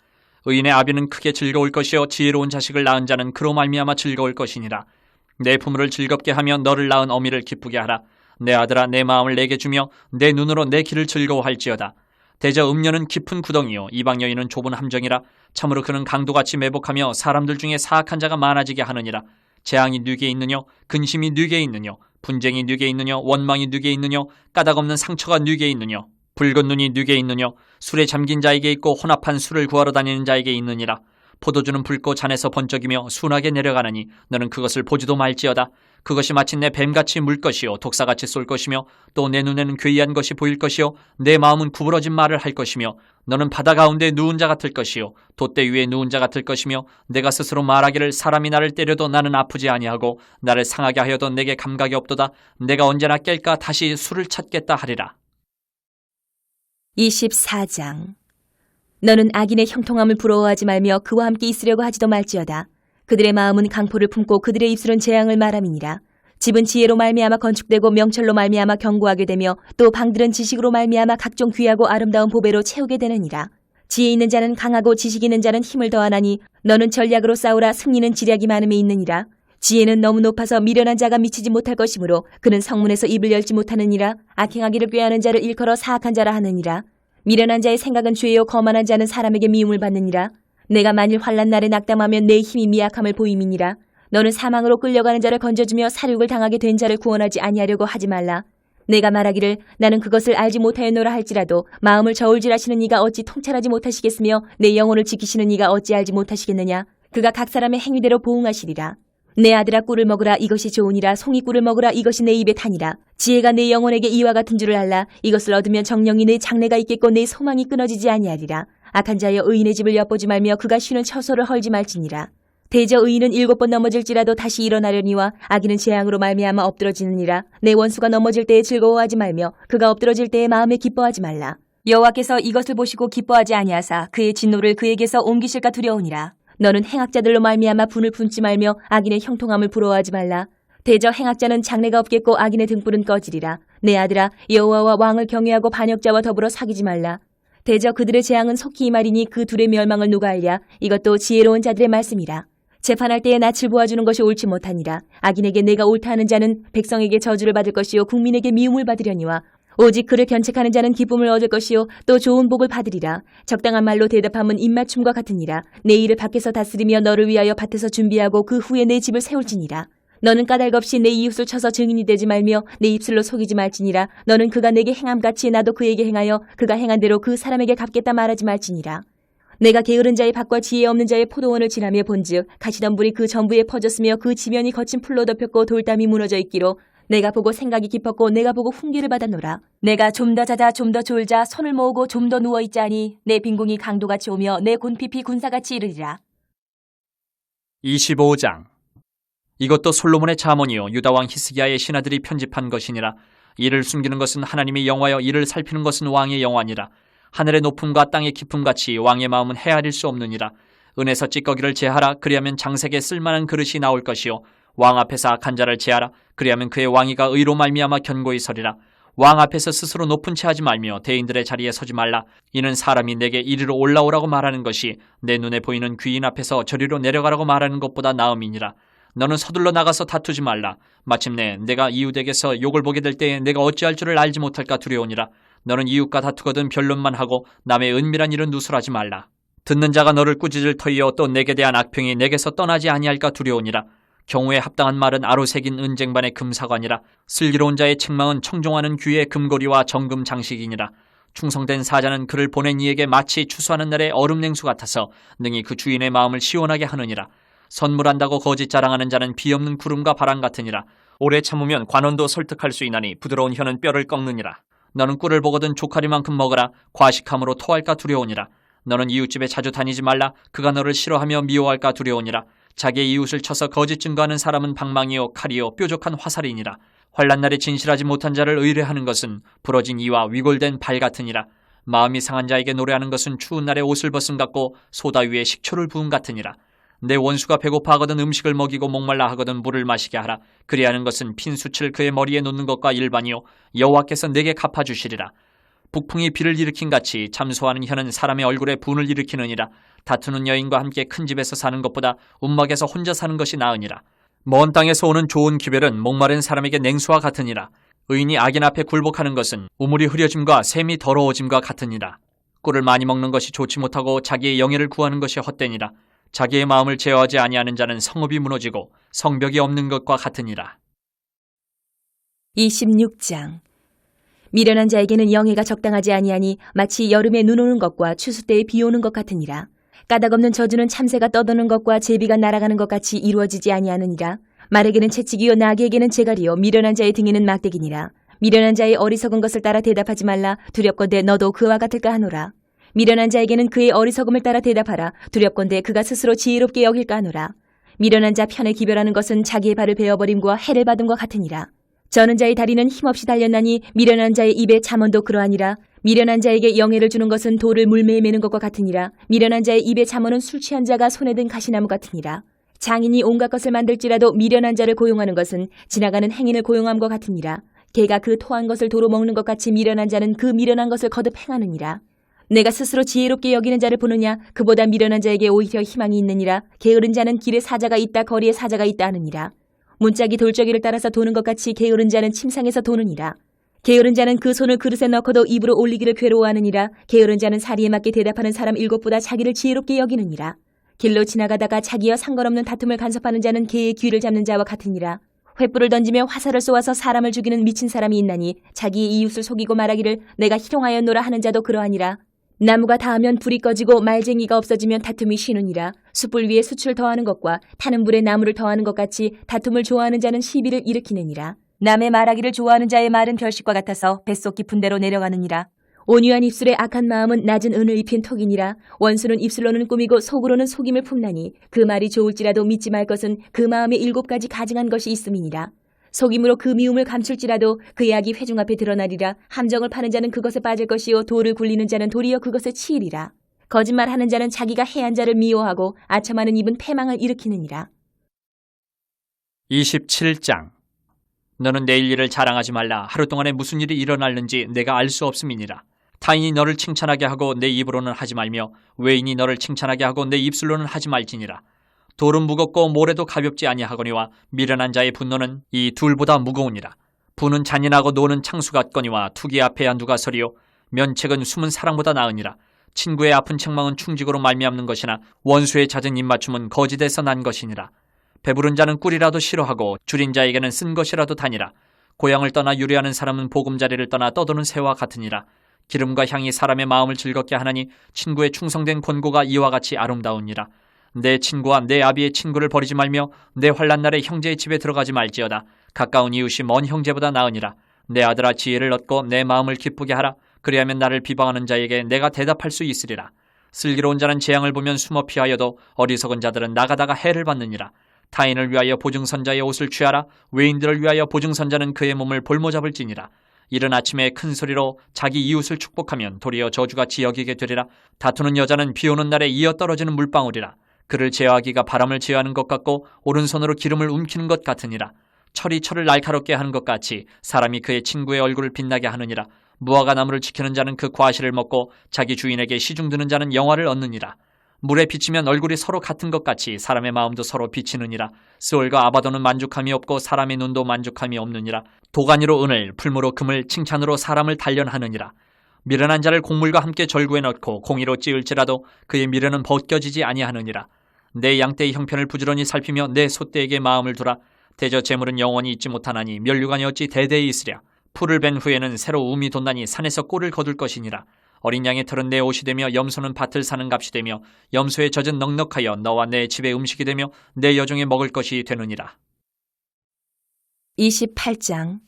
의인의 아비는 크게 즐거울 것이요 지혜로운 자식을 낳은 자는 그로 말미암아 즐거울 것이니라. 내 부모를 즐겁게 하며 너를 낳은 어미를 기쁘게 하라. 내 아들아, 내 마음을 내게 주며 내 눈으로 내 길을 즐거워할지어다. 대저 음녀는 깊은 구덩이요 이방 여인은 좁은 함정이라. 참으로 그는 강도같이 매복하며 사람들 중에 사악한 자가 많아지게 하느니라. 재앙이 뉘게 있느뇨 근심이 뉘게 있느뇨 분쟁이 뉘게 있느뇨 원망이 뉘게 있느뇨 까닭없는 상처가 뉘게 있느뇨 붉은 눈이 뉘게 있느뇨 술에 잠긴 자에게 있고 혼합한 술을 구하러 다니는 자에게 있느니라. 포도주는 붉고 잔에서 번쩍이며 순하게 내려가느니 너는 그것을 보지도 말지어다. 그것이 마침내 뱀같이 물 것이요 독사같이 쏠 것이며 또 내 눈에는 괴이한 것이 보일 것이요 내 마음은 구부러진 말을 할 것이며 너는 바다 가운데 누운 자 같을 것이요 돛대 위에 누운 자 같을 것이며 내가 스스로 말하기를 사람이 나를 때려도 나는 아프지 아니하고 나를 상하게 하여도 내게 감각이 없도다. 내가 언제나 깰까 다시 술을 찾겠다 하리라. 24장. 너는 악인의 형통함을 부러워하지 말며 그와 함께 있으려고 하지도 말지어다. 그들의 마음은 강포를 품고 그들의 입술은 재앙을 말함이니라. 집은 지혜로 말미암아 건축되고 명철로 말미암아 견고하게 되며 또 방들은 지식으로 말미암아 각종 귀하고 아름다운 보배로 채우게 되느니라. 지혜 있는 자는 강하고 지식 있는 자는 힘을 더하나니 너는 전략으로 싸우라. 승리는 지략이 많음에 있느니라. 지혜는 너무 높아서 미련한 자가 미치지 못할 것이므로 그는 성문에서 입을 열지 못하느니라. 악행하기를 꾀하는 자를 일컬어 사악한 자라 하느니라. 미련한 자의 생각은 죄요 거만한 자는 사람에게 미움을 받느니라. 내가 만일 환난 날에 낙담하면 내 힘이 미약함을 보임이니라. 너는 사망으로 끌려가는 자를 건져주며 사륙을 당하게 된 자를 구원하지 아니하려고 하지 말라. 내가 말하기를 나는 그것을 알지 못하였노라 할지라도 마음을 저울질하시는 이가 어찌 통찰하지 못하시겠으며 내 영혼을 지키시는 이가 어찌 알지 못하시겠느냐. 그가 각 사람의 행위대로 보응하시리라. 내 아들아, 꿀을 먹으라. 이것이 좋으니라. 송이 꿀을 먹으라. 이것이 내 입에 타니라. 지혜가 내 영혼에게 이와 같은 줄을 알라. 이것을 얻으면 정령이 내 장래가 있겠고 내 소망이 끊어지지 아니하리라. 악한 자여, 의인의 집을 엿보지 말며 그가 쉬는 처소를 헐지 말지니라. 대저 의인은 7번 넘어질지라도 다시 일어나려니와 악인은 재앙으로 말미암아 엎드러지느니라. 내 원수가 넘어질 때에 즐거워하지 말며 그가 엎드러질 때에 마음에 기뻐하지 말라. 여호와께서 이것을 보시고 기뻐하지 아니하사 그의 진노를 그에게서 옮기실까 두려우니라. 너는 행악자들로 말미암아 분을 품지 말며 악인의 형통함을 부러워하지 말라. 대저 행악자는 장래가 없겠고 악인의 등불은 꺼지리라. 내 아들아, 여호와와 왕을 경외하고 반역자와 더불어 사귀지 말라. 대저 그들의 재앙은 속히 이 말이니 그 둘의 멸망을 누가 알랴. 이것도 지혜로운 자들의 말씀이라. 재판할 때에 낯을 보아주는 것이 옳지 못하니라. 악인에게 내가 옳다 하는 자는 백성에게 저주를 받을 것이요 국민에게 미움을 받으려니와 오직 그를 견책하는 자는 기쁨을 얻을 것이요 또 좋은 복을 받으리라. 적당한 말로 대답함은 입맞춤과 같으니라. 내 일을 밖에서 다스리며 너를 위하여 밭에서 준비하고 그 후에 내 집을 세울지니라. 너는 까닭 없이 내 이웃을 쳐서 증인이 되지 말며 내 입술로 속이지 말지니라. 너는 그가 내게 행함같이 나도 그에게 행하여 그가 행한 대로 그 사람에게 갚겠다 말하지 말지니라. 내가 게으른 자의 밭과 지혜 없는 자의 포도원을 지나며 본즉 가시덤불이 그 전부에 퍼졌으며 그 지면이 거친 풀로 덮였고 돌담이 무너져 있기로 내가 보고 생각이 깊었고 내가 보고 훈계를 받았노라. 내가 좀 더 자자 좀 더 졸자 손을 모으고 좀 더 누워있자니 내 빈궁이 강도같이 오며 내 곤핍이 군사같이 이르리라. 25장. 이것도 솔로몬의 잠언이요 유다왕 히스기야의 신하들이 편집한 것이니라. 이를 숨기는 것은 하나님의 영화여 이를 살피는 것은 왕의 영화니라. 하늘의 높음과 땅의 깊음같이 왕의 마음은 헤아릴 수 없느니라. 은에서 찌꺼기를 제하라. 그리하면 장색에 쓸만한 그릇이 나올 것이요 왕 앞에서 악한 자를 제하라. 그리하면 그의 왕위가 의로 말미암아 견고히 서리라. 왕 앞에서 스스로 높은 채 하지 말며 대인들의 자리에 서지 말라. 이는 사람이 내게 이리로 올라오라고 말하는 것이 내 눈에 보이는 귀인 앞에서 저리로 내려가라고 말하는 것보다 나음이니라. 너는 서둘러 나가서 다투지 말라. 마침내 내가 이웃에게서 욕을 보게 될 때에 내가 어찌할 줄을 알지 못할까 두려우니라. 너는 이웃과 다투거든 변론만 하고 남의 은밀한 일은 누설하지 말라. 듣는 자가 너를 꾸짖을 터이요 또 내게 대한 악평이 내게서 떠나지 아니할까 두려우니라. 경우에 합당한 말은 아로 새긴 은쟁반의 금사관이라. 슬기로운 자의 책망은 청종하는 귀의 금고리와 정금 장식이니라. 충성된 사자는 그를 보낸 이에게 마치 추수하는 날의 얼음 냉수 같아서 능히 그 주인의 마음을 시원하게 하느니라. 선물한다고 거짓 자랑하는 자는 비없는 구름과 바람 같으니라. 오래 참으면 관원도 설득할 수 있나니 부드러운 혀는 뼈를 꺾느니라. 너는 꿀을 보거든 조카리만큼 먹어라. 과식함으로 토할까 두려우니라. 너는 이웃집에 자주 다니지 말라. 그가 너를 싫어하며 미워할까 두려우니라. 자기의 이웃을 쳐서 거짓 증거하는 사람은 방망이요 칼이요 뾰족한 화살이니라. 환난 날에 진실하지 못한 자를 의뢰하는 것은 부러진 이와 위골된 발 같으니라. 마음이 상한 자에게 노래하는 것은 추운 날에 옷을 벗음 같고 소다 위에 식초를 부음 같으니라. 내 원수가 배고파하거든 음식을 먹이고 목말라 하거든 물을 마시게 하라. 그리하는 것은 핀 숯을 그의 머리에 놓는 것과 일반이요 여호와께서 내게 갚아주시리라. 북풍이 비를 일으킨 같이 참소하는 혀는 사람의 얼굴에 분을 일으키느니라. 다투는 여인과 함께 큰 집에서 사는 것보다 움막에서 혼자 사는 것이 나으니라. 먼 땅에서 오는 좋은 기별은 목마른 사람에게 냉수와 같으니라. 의인이 악인 앞에 굴복하는 것은 우물이 흐려짐과 샘이 더러워짐과 같으니라. 꿀을 많이 먹는 것이 좋지 못하고 자기의 영예를 구하는 것이 헛되니라. 자기의 마음을 제어하지 아니하는 자는 성읍이 무너지고 성벽이 없는 것과 같으니라. 26장. 미련한 자에게는 영예가 적당하지 아니하니 마치 여름에 눈 오는 것과 추수 때에 비 오는 것 같으니라. 까닭없는 저주는 참새가 떠도는 것과 제비가 날아가는 것 같이 이루어지지 아니하느니라. 말에게는 채찍이요 나귀에게는 재갈이요 미련한 자의 등에는 막대기니라. 미련한 자의 어리석은 것을 따라 대답하지 말라. 두렵건대 너도 그와 같을까 하노라. 미련한 자에게는 그의 어리석음을 따라 대답하라. 두렵건대 그가 스스로 지혜롭게 여길까 하노라. 미련한 자 편에 기별하는 것은 자기의 발을 베어버림과 해를 받음과 같으니라. 저는 자의 다리는 힘없이 달렸나니 미련한 자의 입에 잠언도 그러하니라. 미련한 자에게 영예를 주는 것은 돌을 물매에 매는 것과 같으니라. 미련한 자의 입에 잠언은 술 취한 자가 손에 든 가시나무 같으니라. 장인이 온갖 것을 만들지라도 미련한 자를 고용하는 것은 지나가는 행인을 고용함과 같으니라. 개가 그 토한 것을 도로 먹는 것 같이 미련한 자는 그 미련한 것을 거듭 행하느니라. 내가 스스로 지혜롭게 여기는 자를 보느냐. 그보다 미련한 자에게 오히려 희망이 있느니라. 게으른 자는 길에 사자가 있다 거리에 사자가 있다 하느니라. 문짝이 돌저기를 따라서 도는 것 같이 게으른 자는 침상에서 도느니라. 게으른 자는 그 손을 그릇에 넣고도 입으로 올리기를 괴로워하느니라. 게으른 자는 사리에 맞게 대답하는 사람 7보다 자기를 지혜롭게 여기느니라. 길로 지나가다가 자기와 상관없는 다툼을 간섭하는 자는 개의 귀를 잡는 자와 같으니라. 횃불을 던지며 화살을 쏘아서 사람을 죽이는 미친 사람이 있나니 자기의 이웃을 속이고 말하기를 내가 희롱하였노라 하는 자도 그러하니라. 나무가 닿으면 불이 꺼지고 말쟁이가 없어지면 다툼이 쉬느니라. 숯불 위에 숯을 더하는 것과 타는 불에 나무를 더하는 것 같이 다툼을 좋아하는 자는 시비를 일으키느니라. 남의 말하기를 좋아하는 자의 말은 별식과 같아서 뱃속 깊은 데로 내려가느니라. 온유한 입술에 악한 마음은 낮은 은을 입힌 톡이니라. 원수는 입술로는 꾸미고 속으로는 속임을 품나니 그 말이 좋을지라도 믿지 말 것은 그 마음에 7가지 가증한 것이 있음이니라. 속임으로 그 미움을 감출지라도 그의 악이 회중 앞에 드러나리라. 함정을 파는 자는 그것에 빠질 것이요 돌을 굴리는 자는 도리어 그것에 치이리라. 거짓말하는 자는 자기가 해한 자를 미워하고 아첨하는 입은 패망을 일으키느니라. 27장. 너는 내일 일을 자랑하지 말라. 하루 동안에 무슨 일이 일어날는지 내가 알 수 없음이니라. 타인이 너를 칭찬하게 하고 내 입으로는 하지 말며 외인이 너를 칭찬하게 하고 내 입술로는 하지 말지니라. 돌은 무겁고 모래도 가볍지 아니하거니와 미련한 자의 분노는 이 둘보다 무거우니라. 부는 잔인하고 노는 창수 같거니와 투기 앞에야 누가 서리요. 면책은 숨은 사랑보다 나으니라. 친구의 아픈 책망은 충직으로 말미암는 것이나 원수의 잦은 입맞춤은 거짓에서 난 것이니라. 배부른 자는 꿀이라도 싫어하고 줄인 자에게는 쓴 것이라도 다니라. 고향을 떠나 유래하는 사람은 보금자리를 떠나 떠도는 새와 같으니라. 기름과 향이 사람의 마음을 즐겁게 하나니 친구의 충성된 권고가 이와 같이 아름다우니라. 내 친구와 내 아비의 친구를 버리지 말며 내 환난 날에 형제의 집에 들어가지 말지어다. 가까운 이웃이 먼 형제보다 나으니라. 내 아들아 지혜를 얻고 내 마음을 기쁘게 하라. 그리하면 나를 비방하는 자에게 내가 대답할 수 있으리라. 슬기로운 자는 재앙을 보면 숨어 피하여도 어리석은 자들은 나가다가 해를 받느니라. 타인을 위하여 보증선자의 옷을 취하라. 외인들을 위하여 보증선자는 그의 몸을 볼모잡을지니라. 이른 아침에 큰 소리로 자기 이웃을 축복하면 도리어 저주같이 여기게 되리라. 다투는 여자는 비오는 날에 이어 떨어지는 물방울이라. 그를 제어하기가 바람을 제어하는 것 같고 오른손으로 기름을 움키는 것 같으니라. 철이 철을 날카롭게 하는 것 같이 사람이 그의 친구의 얼굴을 빛나게 하느니라. 무화과 나무를 지키는 자는 그 과실을 먹고 자기 주인에게 시중드는 자는 영화를 얻느니라. 물에 비치면 얼굴이 서로 같은 것 같이 사람의 마음도 서로 비치느니라. 스올과 아바도는 만족함이 없고 사람의 눈도 만족함이 없느니라. 도가니로 은을, 풀무로 금을, 칭찬으로 사람을 단련하느니라. 미련한 자를 곡물과 함께 절구에 넣고 공의로 찌을지라도 그의 미련은 벗겨지지 아니하느니라. 내 양떼의 형편을 부지런히 살피며 내 소떼에게 마음을 두라. 대저 재물은 영원히 있지 못하나니 면류관이 어찌 대대에 있으랴. 풀을 벤 후에는 새로 움이 돋나니 산에서 꼴을 거둘 것이니라. 어린 양의 털은 내 옷이 되며 염소는 밭을 사는 값이 되며 염소의 젖은 넉넉하여 너와 내 집의 음식이 되며 내 여종의 먹을 것이 되느니라. 28장.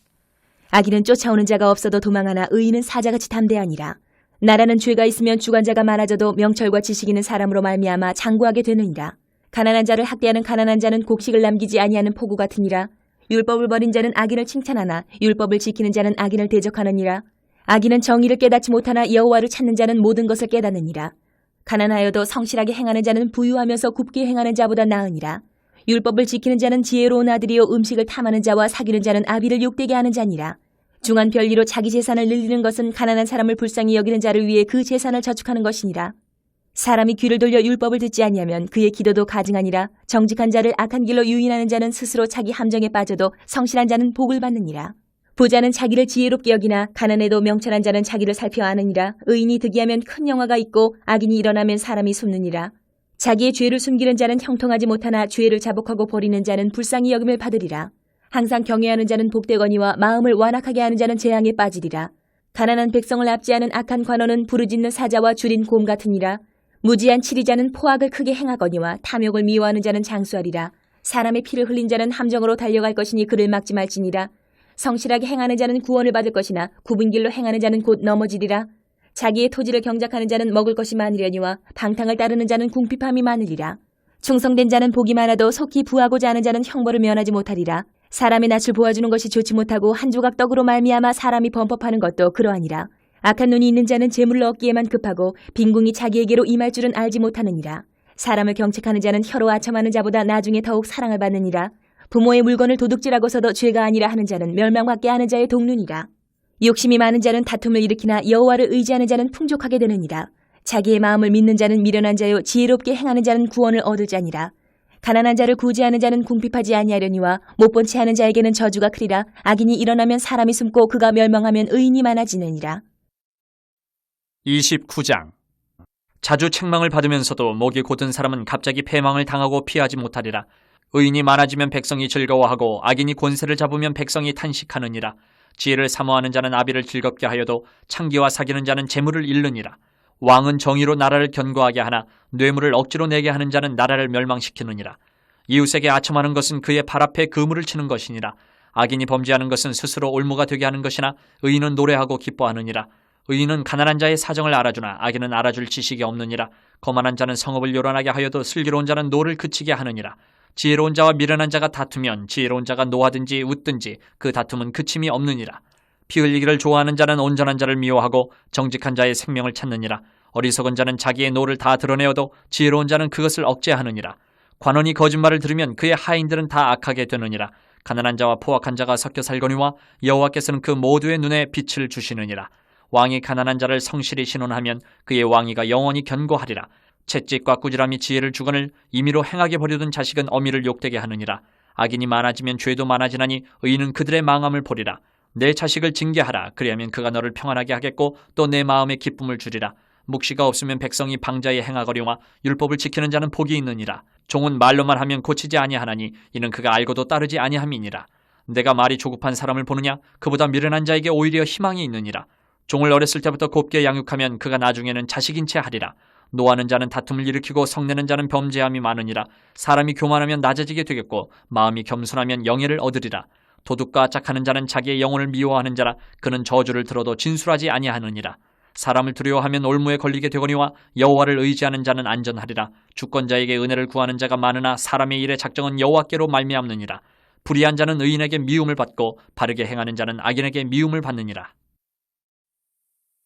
악인은 쫓아오는 자가 없어도 도망하나 의인은 사자같이 담대하니라. 나라는 죄가 있으면 주관자가 많아져도 명철과 지식 있는 사람으로 말미암아 장구하게 되느니라. 가난한 자를 학대하는 가난한 자는 곡식을 남기지 아니하는 포구 같으니라. 율법을 버린 자는 악인을 칭찬하나 율법을 지키는 자는 악인을 대적하느니라. 악인은 정의를 깨닫지 못하나 여호와를 찾는 자는 모든 것을 깨닫느니라. 가난하여도 성실하게 행하는 자는 부유하면서 굽게 행하는 자보다 나으니라. 율법을 지키는 자는 지혜로운 아들이요 음식을 탐하는 자와 사귀는 자는 아비를 욕되게 하는 자니라. 중한 별리로 자기 재산을 늘리는 것은 가난한 사람을 불쌍히 여기는 자를 위해 그 재산을 저축하는 것이니라. 사람이 귀를 돌려 율법을 듣지 아니하면 그의 기도도 가증하니라. 정직한 자를 악한 길로 유인하는 자는 스스로 자기 함정에 빠져도 성실한 자는 복을 받느니라. 부자는 자기를 지혜롭게 여기나 가난해도 명철한 자는 자기를 살펴 아느니라. 의인이 득이하면 큰 영화가 있고 악인이 일어나면 사람이 숨느니라. 자기의 죄를 숨기는 자는 형통하지 못하나 죄를 자복하고 버리는 자는 불쌍히 여김을 받으리라. 항상 경외하는 자는 복되거니와 마음을 완악하게 하는 자는 재앙에 빠지리라. 가난한 백성을 압제하는 악한 관원은 부르짖는 사자와 줄인 곰 같으니라. 무지한 치리자는 포악을 크게 행하거니와 탐욕을 미워하는 자는 장수하리라. 사람의 피를 흘린 자는 함정으로 달려갈 것이니 그를 막지 말지니라. 성실하게 행하는 자는 구원을 받을 것이나 굽은 길로 행하는 자는 곧 넘어지리라. 자기의 토지를 경작하는 자는 먹을 것이 많으려니와 방탕을 따르는 자는 궁핍함이 많으리라. 충성된 자는 복이 많아도 속히 부하고자 하는 자는 형벌을 면하지 못하리라. 사람의 낯을 보아주는 것이 좋지 못하고 한 조각 떡으로 말미암아 사람이 범법하는 것도 그러하니라. 악한 눈이 있는 자는 재물을 얻기에만 급하고 빈궁이 자기에게로 임할 줄은 알지 못하느니라. 사람을 경책하는 자는 혀로 아첨하는 자보다 나중에 더욱 사랑을 받느니라. 부모의 물건을 도둑질하고서도 죄가 아니라 하는 자는 멸망받게 하는 자의 동lun이라. 욕심이 많은 자는 다툼을 일으키나 여호와를 의지하는 자는 풍족하게 되느니라. 자기의 마음을 믿는 자는 미련한 자요 지혜롭게 행하는 자는 구원을 얻을 자니라. 가난한 자를 구제하는 자는 궁핍하지 아니하려니와 못본 채 하는 자에게는 저주가 크리라. 악인이 일어나면 사람이 숨고 그가 멸망하면 의인이 많아지느니라. 29장. 자주 책망을 받으면서도 목이 곧은 사람은 갑자기 패망을 당하고 피하지 못하리라. 의인이 많아지면 백성이 즐거워하고 악인이 권세를 잡으면 백성이 탄식하느니라. 지혜를 사모하는 자는 아비를 즐겁게 하여도 창기와 사귀는 자는 재물을 잃느니라. 왕은 정의로 나라를 견고하게 하나 뇌물을 억지로 내게 하는 자는 나라를 멸망시키느니라. 이웃에게 아첨하는 것은 그의 발 앞에 그물을 치는 것이니라. 악인이 범죄하는 것은 스스로 올무가 되게 하는 것이나 의인은 노래하고 기뻐하느니라. 의인은 가난한 자의 사정을 알아주나 악인은 알아줄 지식이 없느니라. 거만한 자는 성읍을 요란하게 하여도 슬기로운 자는 노를 그치게 하느니라. 지혜로운 자와 미련한 자가 다투면 지혜로운 자가 노하든지 웃든지 그 다툼은 그침이 없느니라. 피 흘리기를 좋아하는 자는 온전한 자를 미워하고 정직한 자의 생명을 찾느니라. 어리석은 자는 자기의 노를 다 드러내어도 지혜로운 자는 그것을 억제하느니라. 관원이 거짓말을 들으면 그의 하인들은 다 악하게 되느니라. 가난한 자와 포악한 자가 섞여 살거니와 여호와께서는 그 모두의 눈에 빛을 주시느니라. 왕이 가난한 자를 성실히 신원하면 그의 왕위가 영원히 견고하리라. 채찍과 꾸지람이 지혜를 주거늘 임의로 행하게 버려둔 자식은 어미를 욕되게 하느니라. 악인이 많아지면 죄도 많아지나니 의인은 그들의 망함을 보리라. 내 자식을 징계하라. 그리하면 그가 너를 평안하게 하겠고 또 내 마음에 기쁨을 주리라. 묵시가 없으면 백성이 방자에 행하거리와 율법을 지키는 자는 복이 있느니라. 종은 말로만 하면 고치지 아니하나니 이는 그가 알고도 따르지 아니함이니라. 내가 말이 조급한 사람을 보느냐? 그보다 미련한 자에게 오히려 희망이 있느니라. 종을 어렸을 때부터 곱게 양육하면 그가 나중에는 자식인 채 하리라. 노하는 자는 다툼을 일으키고 성내는 자는 범죄함이 많으니라. 사람이 교만하면 낮아지게 되겠고 마음이 겸손하면 영예를 얻으리라. 도둑과 짝하는 자는 자기의 영혼을 미워하는 자라. 그는 저주를 들어도 진술하지 아니하느니라. 사람을 두려워하면 올무에 걸리게 되거니와 여호와를 의지하는 자는 안전하리라. 주권자에게 은혜를 구하는 자가 많으나 사람의 일의 작정은 여호와께로 말미암느니라. 불의한 자는 의인에게 미움을 받고 바르게 행하는 자는 악인에게 미움을 받느니라.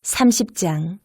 30장.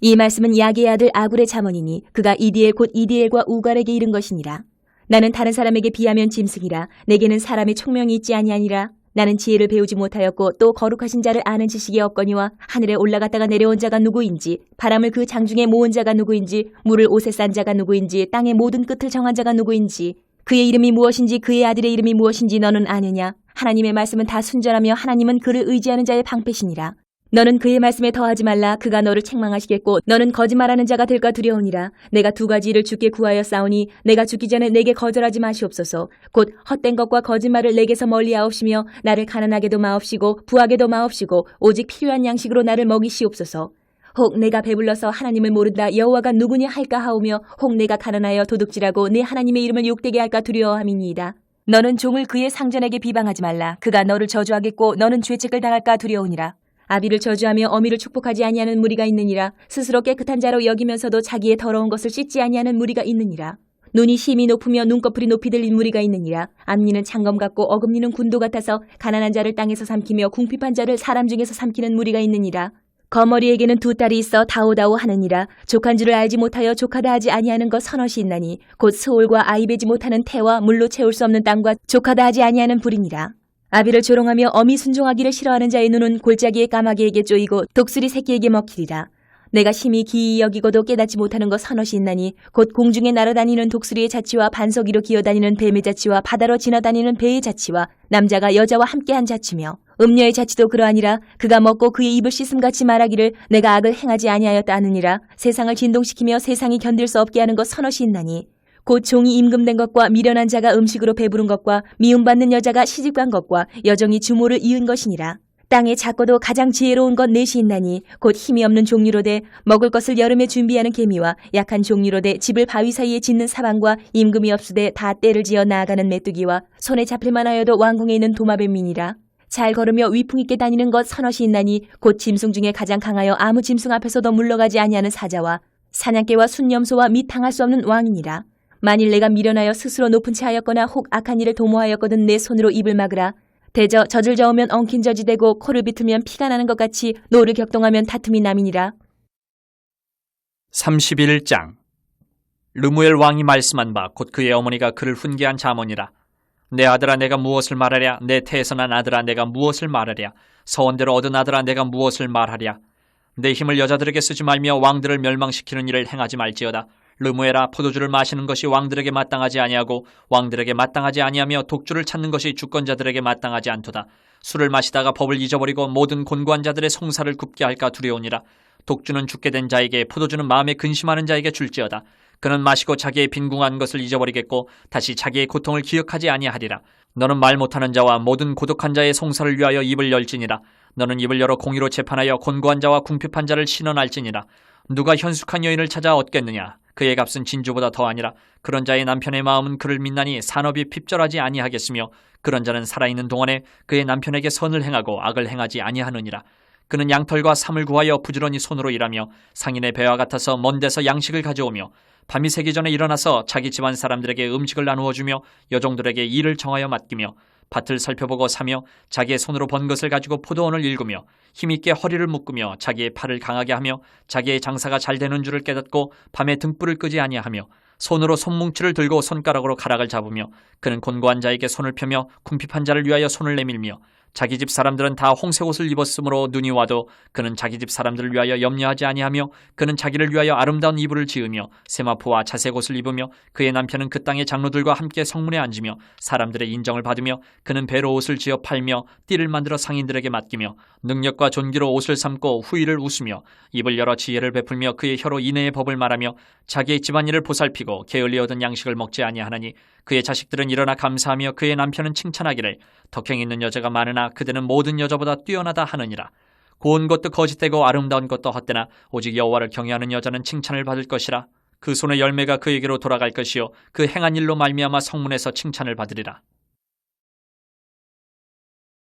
이 말씀은 야게의 아들 아굴의 잠언이니 그가 이디엘 곧 이디엘과 우갈에게 이른 것이니라. 나는 다른 사람에게 비하면 짐승이라. 내게는 사람의 총명이 있지 아니하니라. 나는 지혜를 배우지 못하였고 또 거룩하신 자를 아는 지식이 없거니와 하늘에 올라갔다가 내려온 자가 누구인지, 바람을 그 장중에 모은 자가 누구인지, 물을 옷에 싼 자가 누구인지, 땅의 모든 끝을 정한 자가 누구인지, 그의 이름이 무엇인지 그의 아들의 이름이 무엇인지 너는 아느냐? 하나님의 말씀은 다 순전하며 하나님은 그를 의지하는 자의 방패시니라. 너는 그의 말씀에 더하지 말라. 그가 너를 책망하시겠고 너는 거짓말하는 자가 될까 두려우니라. 내가 두 가지 일을 주께 구하여 싸우니 내가 죽기 전에 내게 거절하지 마시옵소서. 곧 헛된 것과 거짓말을 내게서 멀리하옵시며 나를 가난하게도 마옵시고 부하게도 마옵시고 오직 필요한 양식으로 나를 먹이시옵소서. 혹 내가 배불러서 하나님을 모른다 여호와가 누구냐 할까 하오며 혹 내가 가난하여 도둑질하고 내 하나님의 이름을 욕되게 할까 두려워함이니이다. 너는 종을 그의 상전에게 비방하지 말라. 그가 너를 저주하겠고 너는 죄책을 당할까 두려우니라. 아비를 저주하며 어미를 축복하지 아니하는 무리가 있느니라. 스스로 깨끗한 자로 여기면서도 자기의 더러운 것을 씻지 아니하는 무리가 있느니라. 눈이 심히 높으며 눈꺼풀이 높이 들린 무리가 있느니라. 앞니는 창검 같고 어금니는 군도 같아서 가난한 자를 땅에서 삼키며 궁핍한 자를 사람 중에서 삼키는 무리가 있느니라. 거머리에게는 두 딸이 있어 다오다오 하느니라. 족한 줄을 알지 못하여 족하다 하지 아니하는 것 서너이 있나니 곧 스올과 아이 베지 못하는 태와 물로 채울 수 없는 땅과 족하다 하지 아니하는 불이니라. 아비를 조롱하며 어미 순종하기를 싫어하는 자의 눈은 골짜기의 까마귀에게 쪼이고 독수리 새끼에게 먹히리라. 내가 심히 기이 여기고도 깨닫지 못하는 것 서너이 있나니 곧 공중에 날아다니는 독수리의 자치와 반석 위로 기어다니는 뱀의 자치와 바다로 지나다니는 배의 자치와 남자가 여자와 함께한 자치며 음녀의 자치도 그러하니라. 그가 먹고 그의 입을 씻음같이 말하기를 내가 악을 행하지 아니하였다 하느니라. 세상을 진동시키며 세상이 견딜 수 없게 하는 것 서너이 있나니 곧 종이 임금된 것과 미련한 자가 음식으로 배부른 것과 미움받는 여자가 시집간 것과 여정이 주모를 이은 것이니라. 땅에 작고도 가장 지혜로운 것 넷이 있나니 곧 힘이 없는 종류로 돼 먹을 것을 여름에 준비하는 개미와 약한 종류로 돼 집을 바위 사이에 짓는 사방과 임금이 없으되 다 때를 지어 나아가는 메뚜기와 손에 잡힐만 하여도 왕궁에 있는 도마뱀이니라. 잘 걸으며 위풍 있게 다니는 것 서너이 있나니 곧 짐승 중에 가장 강하여 아무 짐승 앞에서도 물러가지 아니하는 사자와 사냥개와 순념소와 및 당할 수 없는 왕이니라. 만일 내가 미련하여 스스로 높은 채 하였거나 혹 악한 일을 도모하였거든 내 손으로 입을 막으라. 대저 젖을 저으면 엉킨 젖이 되고 코를 비틀면 피가 나는 것 같이 노를 격동하면 다툼이 남이니라. 31장. 르무엘 왕이 말씀한 바 곧 그의 어머니가 그를 훈계한 잠언이라. 내 아들아 내가 무엇을 말하랴. 내 태에서 난 아들아 내가 무엇을 말하랴. 서원대로 얻은 아들아 내가 무엇을 말하랴. 내 힘을 여자들에게 쓰지 말며 왕들을 멸망시키는 일을 행하지 말지어다. 르무엘아 포도주를 마시는 것이 왕들에게 마땅하지 아니하고 왕들에게 마땅하지 아니하며 독주를 찾는 것이 주권자들에게 마땅하지 않도다. 술을 마시다가 법을 잊어버리고 모든 곤고한 자들의 송사를 굽게 할까 두려우니라. 독주는 죽게 된 자에게 포도주는 마음에 근심하는 자에게 줄지어다. 그는 마시고 자기의 빈궁한 것을 잊어버리겠고 다시 자기의 고통을 기억하지 아니하리라. 너는 말 못하는 자와 모든 고독한 자의 송사를 위하여 입을 열지니라. 너는 입을 열어 공의로 재판하여 곤고한 자와 궁핍한 자를 신원할지니라. 누가 현숙한 여인을 찾아 얻겠느냐. 그의 값은 진주보다 더하니라. 그런 자의 남편의 마음은 그를 믿나니 산업이 핍절하지 아니하겠으며 그런 자는 살아있는 동안에 그의 남편에게 선을 행하고 악을 행하지 아니하느니라. 그는 양털과 삼을 구하여 부지런히 손으로 일하며 상인의 배와 같아서 먼 데서 양식을 가져오며 밤이 새기 전에 일어나서 자기 집안 사람들에게 음식을 나누어 주며 여종들에게 일을 정하여 맡기며 밭을 살펴보고 사며 자기의 손으로 번 것을 가지고 포도원을 일구며 힘있게 허리를 묶으며 자기의 팔을 강하게 하며 자기의 장사가 잘 되는 줄을 깨닫고 밤에 등불을 끄지 아니하며 손으로 손뭉치를 들고 손가락으로 가락을 잡으며 그는 곤고한 자에게 손을 펴며 궁핍한 자를 위하여 손을 내밀며 자기 집 사람들은 다 홍색 옷을 입었으므로 눈이 와도 그는 자기 집 사람들을 위하여 염려하지 아니하며 그는 자기를 위하여 아름다운 이불을 지으며 세마포와 자색 옷을 입으며 그의 남편은 그 땅의 장로들과 함께 성문에 앉으며 사람들의 인정을 받으며 그는 배로 옷을 지어 팔며 띠를 만들어 상인들에게 맡기며 능력과 존귀로 옷을 삼고 후일을 웃으며 입을 열어 지혜를 베풀며 그의 혀로 인애의 법을 말하며 자기의 집안일을 보살피고 게을리 얻은 양식을 먹지 아니하나니 그의 자식들은 일어나 감사하며 그의 남편은 칭찬하기를 덕행 있는 여자가 많으나 그대는 모든 여자보다 뛰어나다 하느니라. 고운 것도 거짓되고 아름다운 것도 헛되나 오직 여호와를 경외하는 여자는 칭찬을 받을 것이라. 그 손의 열매가 그에게로 돌아갈 것이요 그 행한 일로 말미암아 성문에서 칭찬을 받으리라.